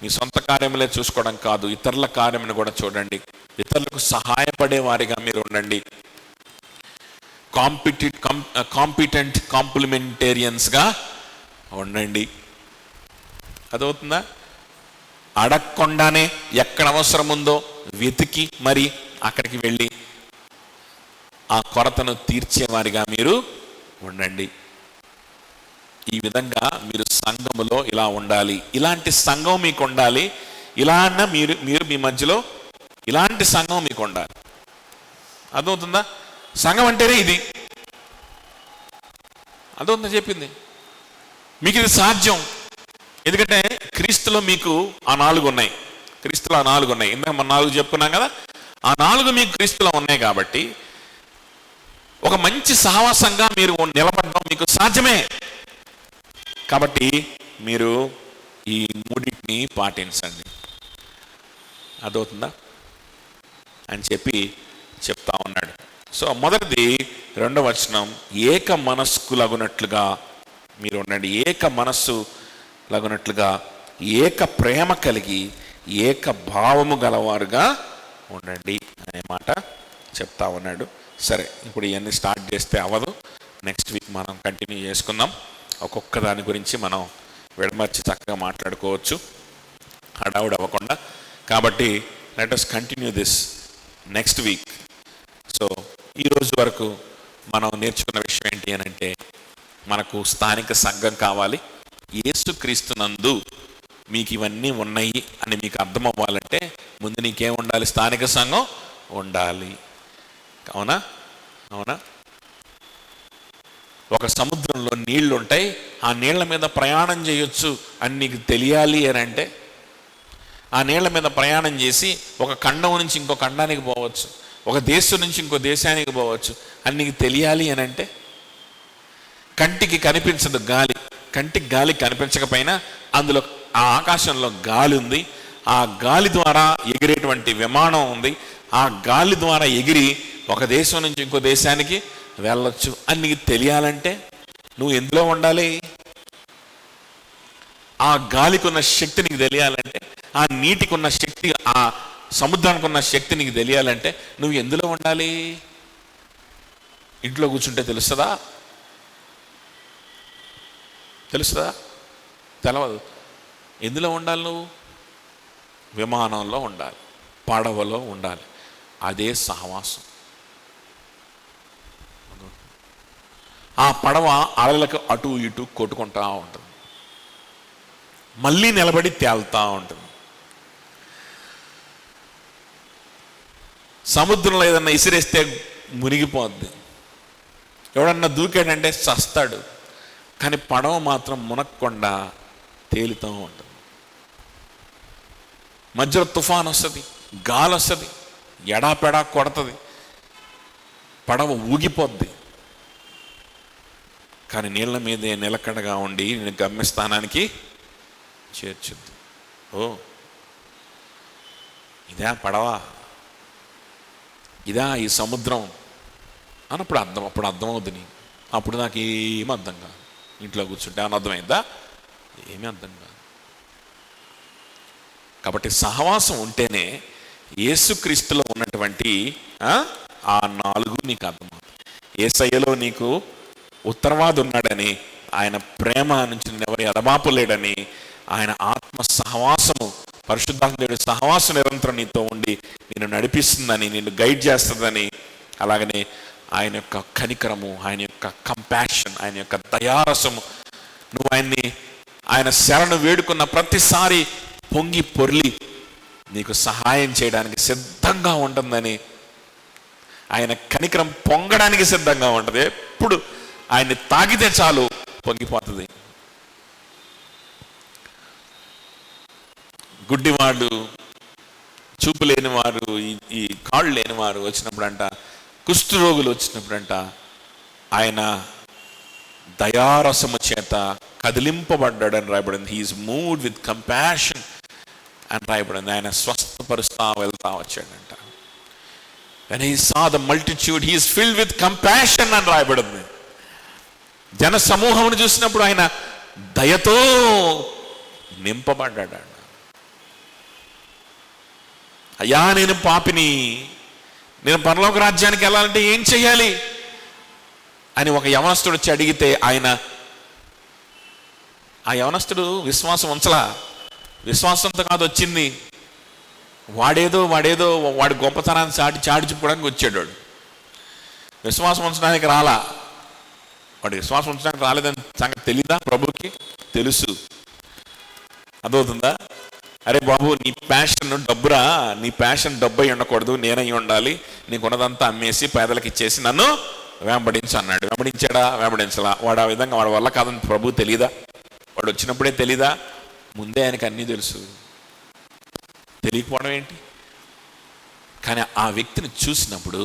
మీ సొంత కార్యములే చూసుకోవడం కాదు, ఇతరుల కార్యమును కూడా చూడండి. ఇతరులకు సహాయపడే వారిగా మీరు ఉండండి. కాంపిటెంట్ కాంప్లిమెంటేరియన్స్గా ఉండండి. అదవుతుందా? అడగకుండానే ఎక్కడ అవసరం ఉందో వెతికి మరి అక్కడికి వెళ్ళి ఆ కొరతను తీర్చేవారిగా మీరు ఉండండి. ఈ విధంగా మీరు సంఘములో ఇలా ఉండాలి. ఇలాంటి సంఘం మీకు ఉండాలి. ఇలా అన్న మీరు మీ మధ్యలో ఇలాంటి సంఘం మీకు ఉండాలి. అర్థమవుతుందా? సంఘం అంటేనే ఇది. అర్థమవుతుందా చెప్పింది? మీకు ఇది సాధ్యం. ఎందుకంటే క్రీస్తులో మీకు ఆ 4 ఉన్నాయి. క్రీస్తులో ఆ 4 ఉన్నాయి. ఇందాక మనం 4 చెప్పుకున్నాం కదా, ఆ 4 మీకు క్రీస్తులో ఉన్నాయి. కాబట్టి ఒక మంచి సహవాసంగా మీరు నిలబడడం మీకు సాధ్యమే. కాబట్టి మీరు ఈ 3టిని పాటించండి. అదవుతుందా అని చెప్తా ఉన్నాడు. సో మొదటిది 2వ వచనం, ఏక మనస్కులగునట్లుగా మీరు ఉండండి. ఏక మనస్సు లగునట్లుగా, ఏక ప్రేమ కలిగి, ఏక భావము గలవారుగా ఉండండి అనే మాట చెప్తా ఉన్నాడు. సరే, ఇప్పుడు ఇవన్నీ స్టార్ట్ చేస్తే అవ్వదు. నెక్స్ట్ వీక్ మనం కంటిన్యూ చేసుకుందాం. ఒక్కొక్క దాని గురించి మనం విడమర్చి చక్కగా మాట్లాడుకోవచ్చు, హడావుడి అవ్వకుండా. కాబట్టి let us continue this next week. So ఈరోజు వరకు మనం నేర్చుకున్న విషయం ఏంటి అని అంటే, మనకు స్థానిక సంఘం కావాలి, యేసుక్రీస్తునందు మీకు ఇవన్నీ ఉన్నాయి అని మీకు అర్థం అవ్వాలంటే ముందు నీకేం ఉండాలి? స్థానిక సంఘం ఉండాలి. అవునా? అవునా? ఒక సముద్రంలో నీళ్లు ఉంటాయి, ఆ నీళ్ల మీద ప్రయాణం చేయొచ్చు అని నీకు తెలియాలి అని అంటే, ఆ నీళ్ల మీద ప్రయాణం చేసి ఒక ఖండం నుంచి ఇంకో ఖండానికి పోవచ్చు, ఒక దేశం నుంచి ఇంకో దేశానికి పోవచ్చు అని నీకు తెలియాలి అని అంటే, కంటికి కనిపించదు గాలి, కంటికి గాలి కనిపించకపోయినా అందులో ఆ ఆకాశంలో గాలి ఉంది, ఆ గాలి ద్వారా ఎగిరేటువంటి విమానం ఉంది, ఆ గాలి ద్వారా ఎగిరి ఒక దేశం నుంచి ఇంకో దేశానికి వెళ్ళొచ్చు అని నీకు తెలియాలంటే నువ్వు ఎందులో ఉండాలి? ఆ గాలికి ఉన్న శక్తి నీకు తెలియాలంటే, ఆ నీటికి ఉన్న శక్తి, ఆ సముద్రానికి ఉన్న శక్తి నీకు తెలియాలంటే నువ్వు ఎందులో ఉండాలి? ఇంట్లో కూర్చుంటే తెలుస్తుందా? తెలవదు. ఎందులో ఉండాలి? నువ్వు విమానంలో ఉండాలి, పడవలో ఉండాలి. అదే సహవాసం. ఆ పడవ అలలకు అటు ఇటు కొట్టుకుంటా ఉంటుంది, మళ్ళీ నిలబడి తేలుతూ ఉంటుంది. సముద్రంలో ఏదన్నా ఇసిరేస్తే మునిగిపోద్ది, ఎవడన్నా దూకాడంటే చస్తాడు. కానీ పడవ మాత్రం మునక్కుండా తేలుతూ ఉంటుంది. మధ్యలో తుఫాన్ వస్తుంది, గాలి వస్తుంది, ఎడాపెడా కొడుతుంది, పడవ ఊగిపోద్ది. కానీ నీళ్ళ మీదే నిలకడగా ఉండి నేను గమ్యస్థానానికి చేర్చుద్ది. ఓ, ఇదా పడవ, ఇదా ఈ సముద్రం అన్నప్పుడు అప్పుడు అర్థమవుద్ది నీకు. అప్పుడు నాకు ఏమి అర్థం కాదు. ఇంట్లో కూర్చుంటే అని అర్థమైందా? ఏమీ అర్థం కాదు. కాబట్టి సహవాసం ఉంటేనే యేసుక్రీస్తులో ఉన్నటువంటి ఆ 4 నీకు అర్థమవుతుంది. యేసయ్యలో నీకు ఉత్తరవాది ఉన్నాడని, ఆయన ప్రేమ నుంచి ఎవరి ఎడబాపులేడని, ఆయన ఆత్మ సహవాసము, పరిశుద్ధాత్ముడి సహవాసం నిరంతరం నీతో ఉండి నిన్ను నడిపిస్తుందని, నిన్ను గైడ్ చేస్తుందని, అలాగనే ఆయన యొక్క కనికరము, ఆయన యొక్క కంపాషన్, ఆయన యొక్క దయారసము, నువ్వు ఆయన శరణు వేడుకున్న ప్రతిసారి పొంగి పొర్లి నీకు సహాయం చేయడానికి సిద్ధంగా ఉంటుందని, ఆయన కనికరం పొంగడానికి సిద్ధంగా ఉంటుంది. ఎప్పుడు ఆయన్ని తాకితే చాలు పొంగిపోతుంది. గుడ్డివాళ్ళు, చూపు లేని వారు, ఈ కాళ్ళు లేని వారు వచ్చినప్పుడంట, కుష్ఠరోగులు వచ్చినప్పుడంట, ఆయన దయారసము చేత కదిలింపబడ్డాడని రాయబడింది. హీఈస్ మూవ్డ్ విత్ కంపాషన్ అని రాయబడింది. ఆయన స్వస్థపరుస్తా వెళ్తా వచ్చాడంట. When he saw the multitude, he is filled with compassion అని రాయబడింది. జన సమూహమును చూసినప్పుడు ఆయన దయతో నింపబడ్డాడు. అయ్యా, నేను పాపిని, నేను పరలోక రాజ్యానికి వెళ్ళాలంటే ఏం చెయ్యాలి అని ఒక యవనస్తుడు వచ్చి అడిగితే, ఆ యవనస్తుడు విశ్వాసం ఉంచలా. విశ్వాసంతో కాదు వచ్చింది, వాడేదో వాడి గొప్పతనాన్ని చాటి చెప్పుకోవడానికి వచ్చాడు. విశ్వాసం ఉంచడానికి రాలా. వాడు విశ్వాసం ఉంచడానికి రాలేదని సంగతి తెలీదా? ప్రభుకి తెలుసు. అదవుతుందా? అరే బాబు, నీ ప్యాషన్ డబ్బురా, నీ ప్యాషన్ డబ్బు అయి ఉండకూడదు, నేనై ఉండాలి. నీకున్నదంతా అమ్మేసి పేదలకు ఇచ్చేసి నన్ను వెంబడించు అన్నాడు. వెంబడించాడా? వెంబడించలా. వాడు ఆ విధంగా వాడి వల్ల కాదని ప్రభు తెలీదా? వాడు వచ్చినప్పుడే తెలీదా? ముందే ఆయనకు అన్నీ తెలుసు. తెలియకపోవడం ఏంటి? కానీ ఆ వ్యక్తిని చూసినప్పుడు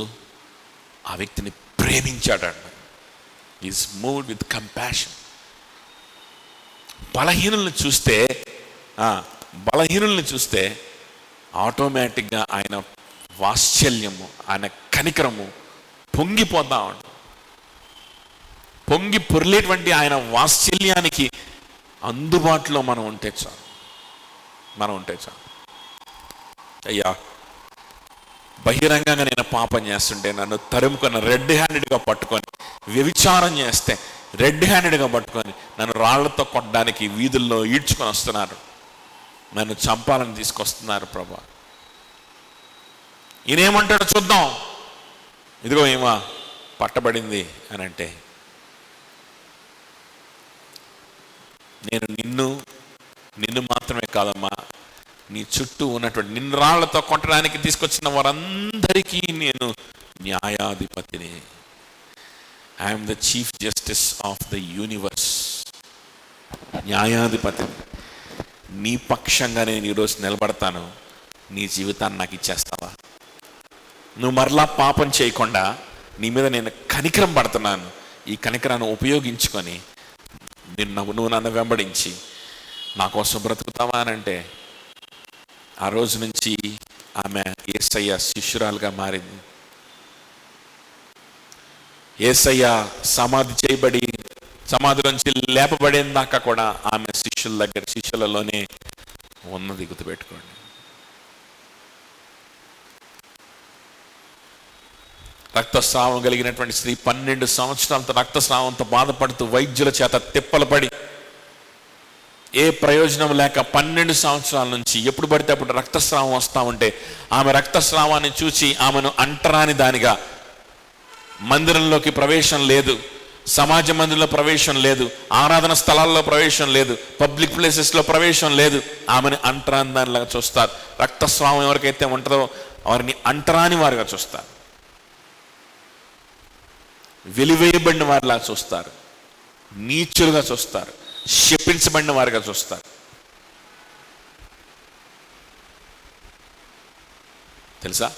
ఆ వ్యక్తిని ప్రేమించాడంట. Is moved with compassion. బలహీనుల్ని చూస్తే ఆటోమేటిక్గా ఆయన వాత్సల్యము, ఆయన కనికరము పొంగిపోతా ఉంటాం. పొంగి పొర్లేటువంటి ఆయన వాత్సల్యానికి అందుబాటులో మనం ఉంటే చాలు. అయ్యా, బహిరంగంగా నేను పాపం చేస్తుంటే నన్ను తరుముకొని రెడ్ హ్యాండెడ్గా పట్టుకొని, వ్యభిచారం చేస్తే రెడ్ హ్యాండెడ్గా పట్టుకొని నన్ను రాళ్లతో కొట్టడానికి వీధుల్లో ఈడ్చుకొని వస్తున్నారు, నన్ను చంపాలని తీసుకొస్తున్నారు ప్రభా. ఈయనేమంటాడో చూద్దాం. ఇదిగో ఏమా పట్టబడింది అని అంటే, నేను నిన్ను మాత్రమే కాదమ్మా, నీ చుట్టూ ఉన్నటువంటి నిన్ను రాళ్లతో కొట్టడానికి తీసుకొచ్చిన వారందరికీ నేను న్యాయాధిపతిని. I'm the chief justice of the universe. న్యాయాధిపతిని. నీ పక్షంగా నేను ఈరోజు నిలబడతాను. నీ జీవితాన్ని నాకు ఇచ్చేస్తావా? నువ్వు మరలా పాపం చేయకుండా నీ మీద నేను కనికరం పడుతున్నాను. ఈ కనికరాన్ని ఉపయోగించుకొని నువ్వు నన్ను వెంబడించి నా కోసం బ్రతుకుతావా అని అంటే, ఆ రోజు నుంచి ఆమె యేసయ్య శిష్యురాలుగా మారింది. యేసయ్య సమాధి చేయబడి సమాధిలోంచి లేపబడిన దాకా కూడా ఆమె శిష్యులలోనే ఉన్నది. గుర్తుపెట్టుకోండి. రక్తస్రావం కలిగినటువంటి స్త్రీ 12 సంవత్సరాలతో రక్తస్రావంతో బాధపడుతూ వైద్యుల చేత తిప్పలు పడి ఏ ప్రయోజనం లేక 12 సంవత్సరాల నుంచి ఎప్పుడు పడితే అప్పుడు రక్తస్రావం వస్తూ ఉంటే ఆమె రక్తస్రావాన్ని చూసి ఆమెను అంటరాని దానిగా, మందిరంలోకి ప్రవేశం లేదు, సమాజ మందిరంలో ప్రవేశం లేదు, ఆరాధన స్థలాల్లో ప్రవేశం లేదు, పబ్లిక్ ప్లేసెస్లో ప్రవేశం లేదు, ఆమెను అంటరాని దానిలాగా చూస్తారు. రక్తస్రావం ఎవరికైతే ఉంటుందో వారిని అంటరాని వారిగా చూస్తారు, వెలివేయబడిన వారిలా చూస్తారు, నీచులుగా చూస్తారు, శపించబడిన వారిగా చూస్తారు. తెలుసా?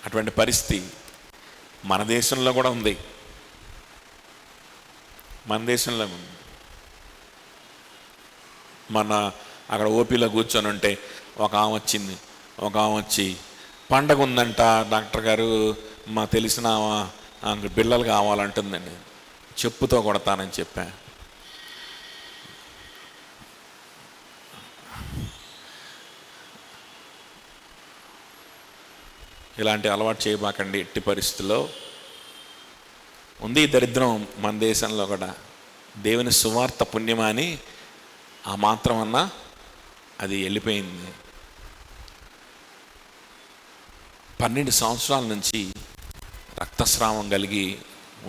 అటువంటి పరిస్థితి మన దేశంలో కూడా ఉంది. మన దేశంలో ఉంది. అక్కడ ఓపీలో కూర్చొని ఉంటే ఒక ఆమె వచ్చింది. ఒక ఆమె వచ్చి, పండగ ఉందంట డాక్టర్ గారు, మా తెలిసిన బిళ్ళలు కావాలంటుందండి. చెప్పుతో కొడతానని చెప్పా. ఇలాంటి అలవాటు చేయబాకండి ఎట్టి పరిస్థితుల్లో. ఉంది దరిద్రం మన దేశంలో కూడా. దేవుని సువార్త పుణ్యమని ఆ మాత్రం అన్నా అది వెళ్ళిపోయింది. 12 సంవత్సరాల నుంచి రక్తస్రావం కలిగి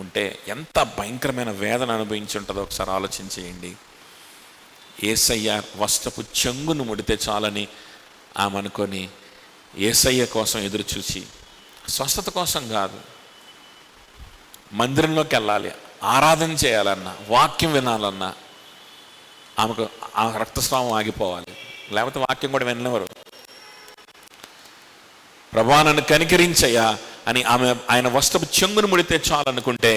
ఉంటే ఎంత భయంకరమైన వేదన అనుభవించి ఉంటుందో ఒకసారి ఆలోచించేయండి. యేసయ్య వస్త్రపు చెంగును ముడితే చాలని ఆమె అనుకొని యేసయ్య కోసం ఎదురు చూసి, స్వస్థత కోసం కాదు, మందిరంలోకి వెళ్ళాలి, ఆరాధన చేయాలన్నా, వాక్యం వినాలన్నా ఆమెకు ఆ రక్తస్రావం ఆగిపోవాలి, లేకపోతే వాక్యం కూడా వినలేవారు. ప్రభా నన్ను కనికరించయ్యా అని ఆయన వస్త్రపు చెంగును ముడితే చాలనుకుంటే,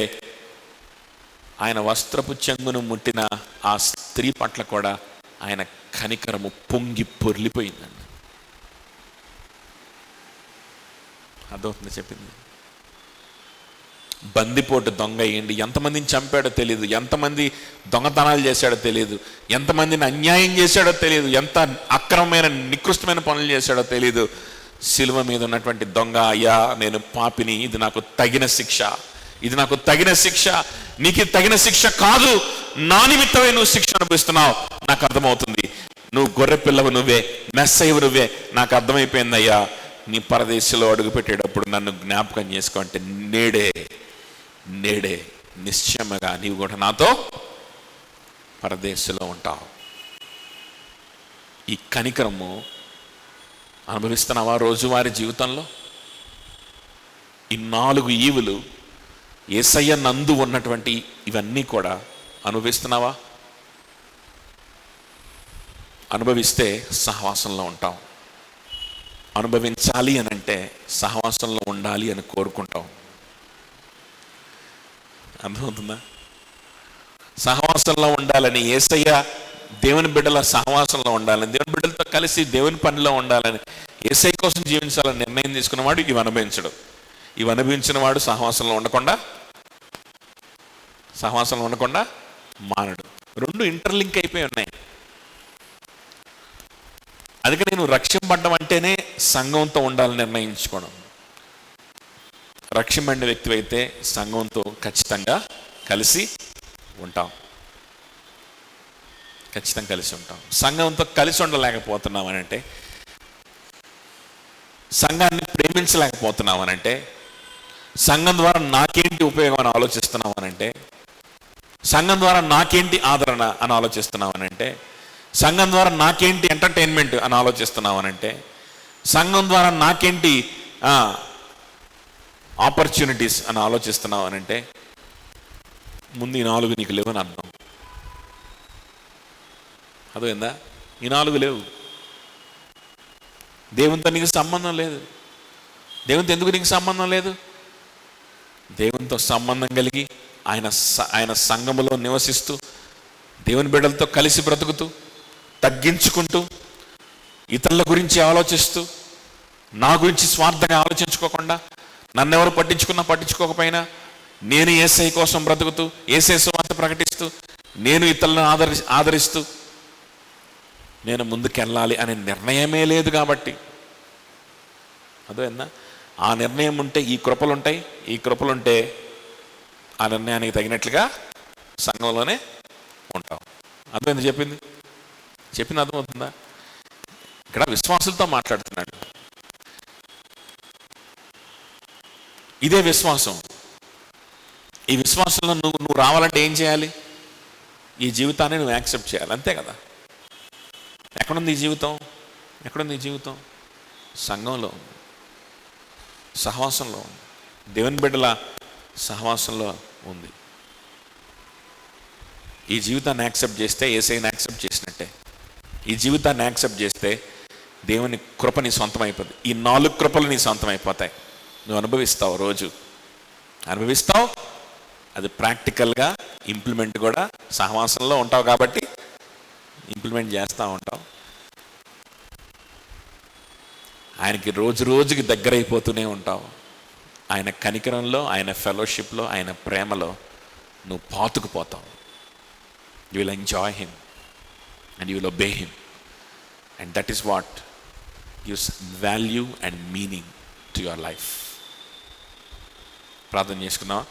ఆయన వస్త్రపు చెంగును ముట్టిన ఆ స్త్రీ పట్ల కూడా ఆయన కనికరము పొంగి పొర్లిపోయిందండి. అర్థమవుతుంది చెప్పింది. బందిపోటు దొంగ అయ్యండి, ఎంతమందిని చంపాడో తెలియదు, ఎంతమంది దొంగతనాలు చేశాడో తెలియదు, ఎంతమందిని అన్యాయం చేశాడో తెలియదు, ఎంత అక్రమమైన నికృష్టమైన పనులు చేశాడో తెలియదు. శిలువ మీద ఉన్నటువంటి దొంగ, అయ్యా నేను పాపిని, ఇది నాకు తగిన శిక్ష, ఇది నాకు తగిన శిక్ష, నీకు తగిన శిక్ష కాదు, నా నిమిత్తమే నువ్వు శిక్ష అనుభవిస్తున్నావు, నాకు అర్థమవుతుంది, నువ్వు గొర్రె పిల్లవు నువ్వే, మెస్సయ్యవు నువ్వే, నాకు అర్థమైపోయింది అయ్యా, నీ పరదేశంలో అడుగు పెట్టేటప్పుడు నన్ను జ్ఞాపకం చేసుకో అంటే నేడే నిశ్చయముగా నీవు కూడా నాతో పరదేశంలో ఉంటావు. ఈ కనికరము అనుభవిస్తున్నావా రోజువారీ జీవితంలో? ఈ 4 ఈవులు యేసయ్య నందు ఉన్నటువంటి ఇవన్నీ కూడా అనుభవిస్తున్నావా? అనుభవిస్తే సహవాసంలో ఉంటాం. అనుభవించాలి అని అంటే సహవాసంలో ఉండాలి అని కోరుకుంటాం. అర్థమవుతుందా? సహవాసంలో ఉండాలని యేసయ్య దేవుని బిడ్డల సహవాసంలో ఉండాలని, దేవుని బిడ్డలతో కలిసి దేవుని పనిలో ఉండాలని, యేసయ్య కోసం జీవించాలని నిర్ణయం తీసుకున్నవాడు ఇవి అనుభవించడు. ఇవి అనుభవించిన వాడు సహవాసంలో ఉండకుండా మానడు. 2 ఇంటర్లింక్ అయిపోయి ఉన్నాయి. అందుకే నేను రక్షింపబడ్డం అంటేనే సంఘంతో ఉండాలని నిర్ణయించుకోవడం. రక్షింపబడిన వ్యక్తి అయితే సంఘంతో ఖచ్చితంగా కలిసి ఉంటాం. ఖచ్చితంగా కలిసి ఉంటాం. సంఘంతో కలిసి ఉండలేకపోతున్నామనంటే, సంఘాన్ని ప్రేమించలేకపోతున్నామనంటే, సంఘం ద్వారా నాకేంటి ఉపయోగం అని ఆలోచిస్తున్నావు అనంటే, సంఘం ద్వారా నాకేంటి ఆదరణ అని ఆలోచిస్తున్నావు అనంటే, సంఘం ద్వారా నాకేంటి ఎంటర్టైన్మెంట్ అని ఆలోచిస్తున్నావు అనంటే, సంఘం ద్వారా నాకేంటి ఆపర్చునిటీస్ అని ఆలోచిస్తున్నావు అనంటే, ముందు ఈ 4 నీకు లేవు అని అర్థం. అదేందా? ఈ 4 లేవు. దేవునితో నీకు సంబంధం లేదు. దేవునితో ఎందుకు నీకు సంబంధం లేదు? దేవునితో సంబంధం కలిగి ఆయన సంఘములో నివసిస్తూ, దేవుని బిడ్డలతో కలిసి బ్రతుకుతూ, తగ్గించుకుంటూ, ఇతరుల గురించి ఆలోచిస్తూ, నా గురించి స్వార్థంగా ఆలోచించుకోకుండా, నన్నెవరు పట్టించుకోకపోయినా నేను యేసయ్య కోసం బ్రతుకుతూ, యేసయ్య సువార్త ప్రకటిస్తూ, నేను ఇతరులను ఆదరిస్తూ నేను ముందుకెళ్ళాలి అనే నిర్ణయమే లేదు. కాబట్టి అదేనా? ఆ నిర్ణయం ఉంటే ఈ కృపలుంటాయి. ఈ కృపలుంటే ఆ నిర్ణయానికి తగినట్లుగా సంఘంలోనే ఉంటాం. అర్థమైంది? చెప్పింది అర్థమవుతుందా? ఇక్కడ విశ్వాసులతో మాట్లాడుతున్నాడు. ఇదే విశ్వాసం. ఈ విశ్వాసంలో నువ్వు రావాలంటే ఏం చేయాలి? ఈ జీవితాన్ని నువ్వు యాక్సెప్ట్ చేయాలి. అంతే కదా. ఎక్కడుంది ఈ జీవితం? సంఘంలో, సహవాసంలో, దేవుని బిడ్డల సహవాసంలో ఉంది. ఈ జీవితాన్ని యాక్సెప్ట్ చేస్తే యేసయ్యని యాక్సెప్ట్ చేసినట్టే. ఈ జీవితాన్ని యాక్సెప్ట్ చేస్తే దేవుని కృప నీ సొంతం అయిపోతుంది. ఈ 4 కృపలు నీ సొంతం అయిపోతాయి. నువ్వు అనుభవిస్తావు, రోజు అనుభవిస్తావు. అది ప్రాక్టికల్గా ఇంప్లిమెంట్ కూడా సహవాసంలో ఉంటావు కాబట్టి ఇంప్లిమెంట్ చేస్తూ ఉంటావు. ఆయనకి రోజుకి దగ్గర అయిపోతూనే ఉంటావు. ఆయన కనికరంలో, ఆయన ఫెలోషిప్లో, ఆయన ప్రేమలో నువ్వు పాతుకుపోతావు. You will enjoy him and you will obey him, and that is what gives value and meaning to your life. ప్రార్థన చేసుకున్నావా?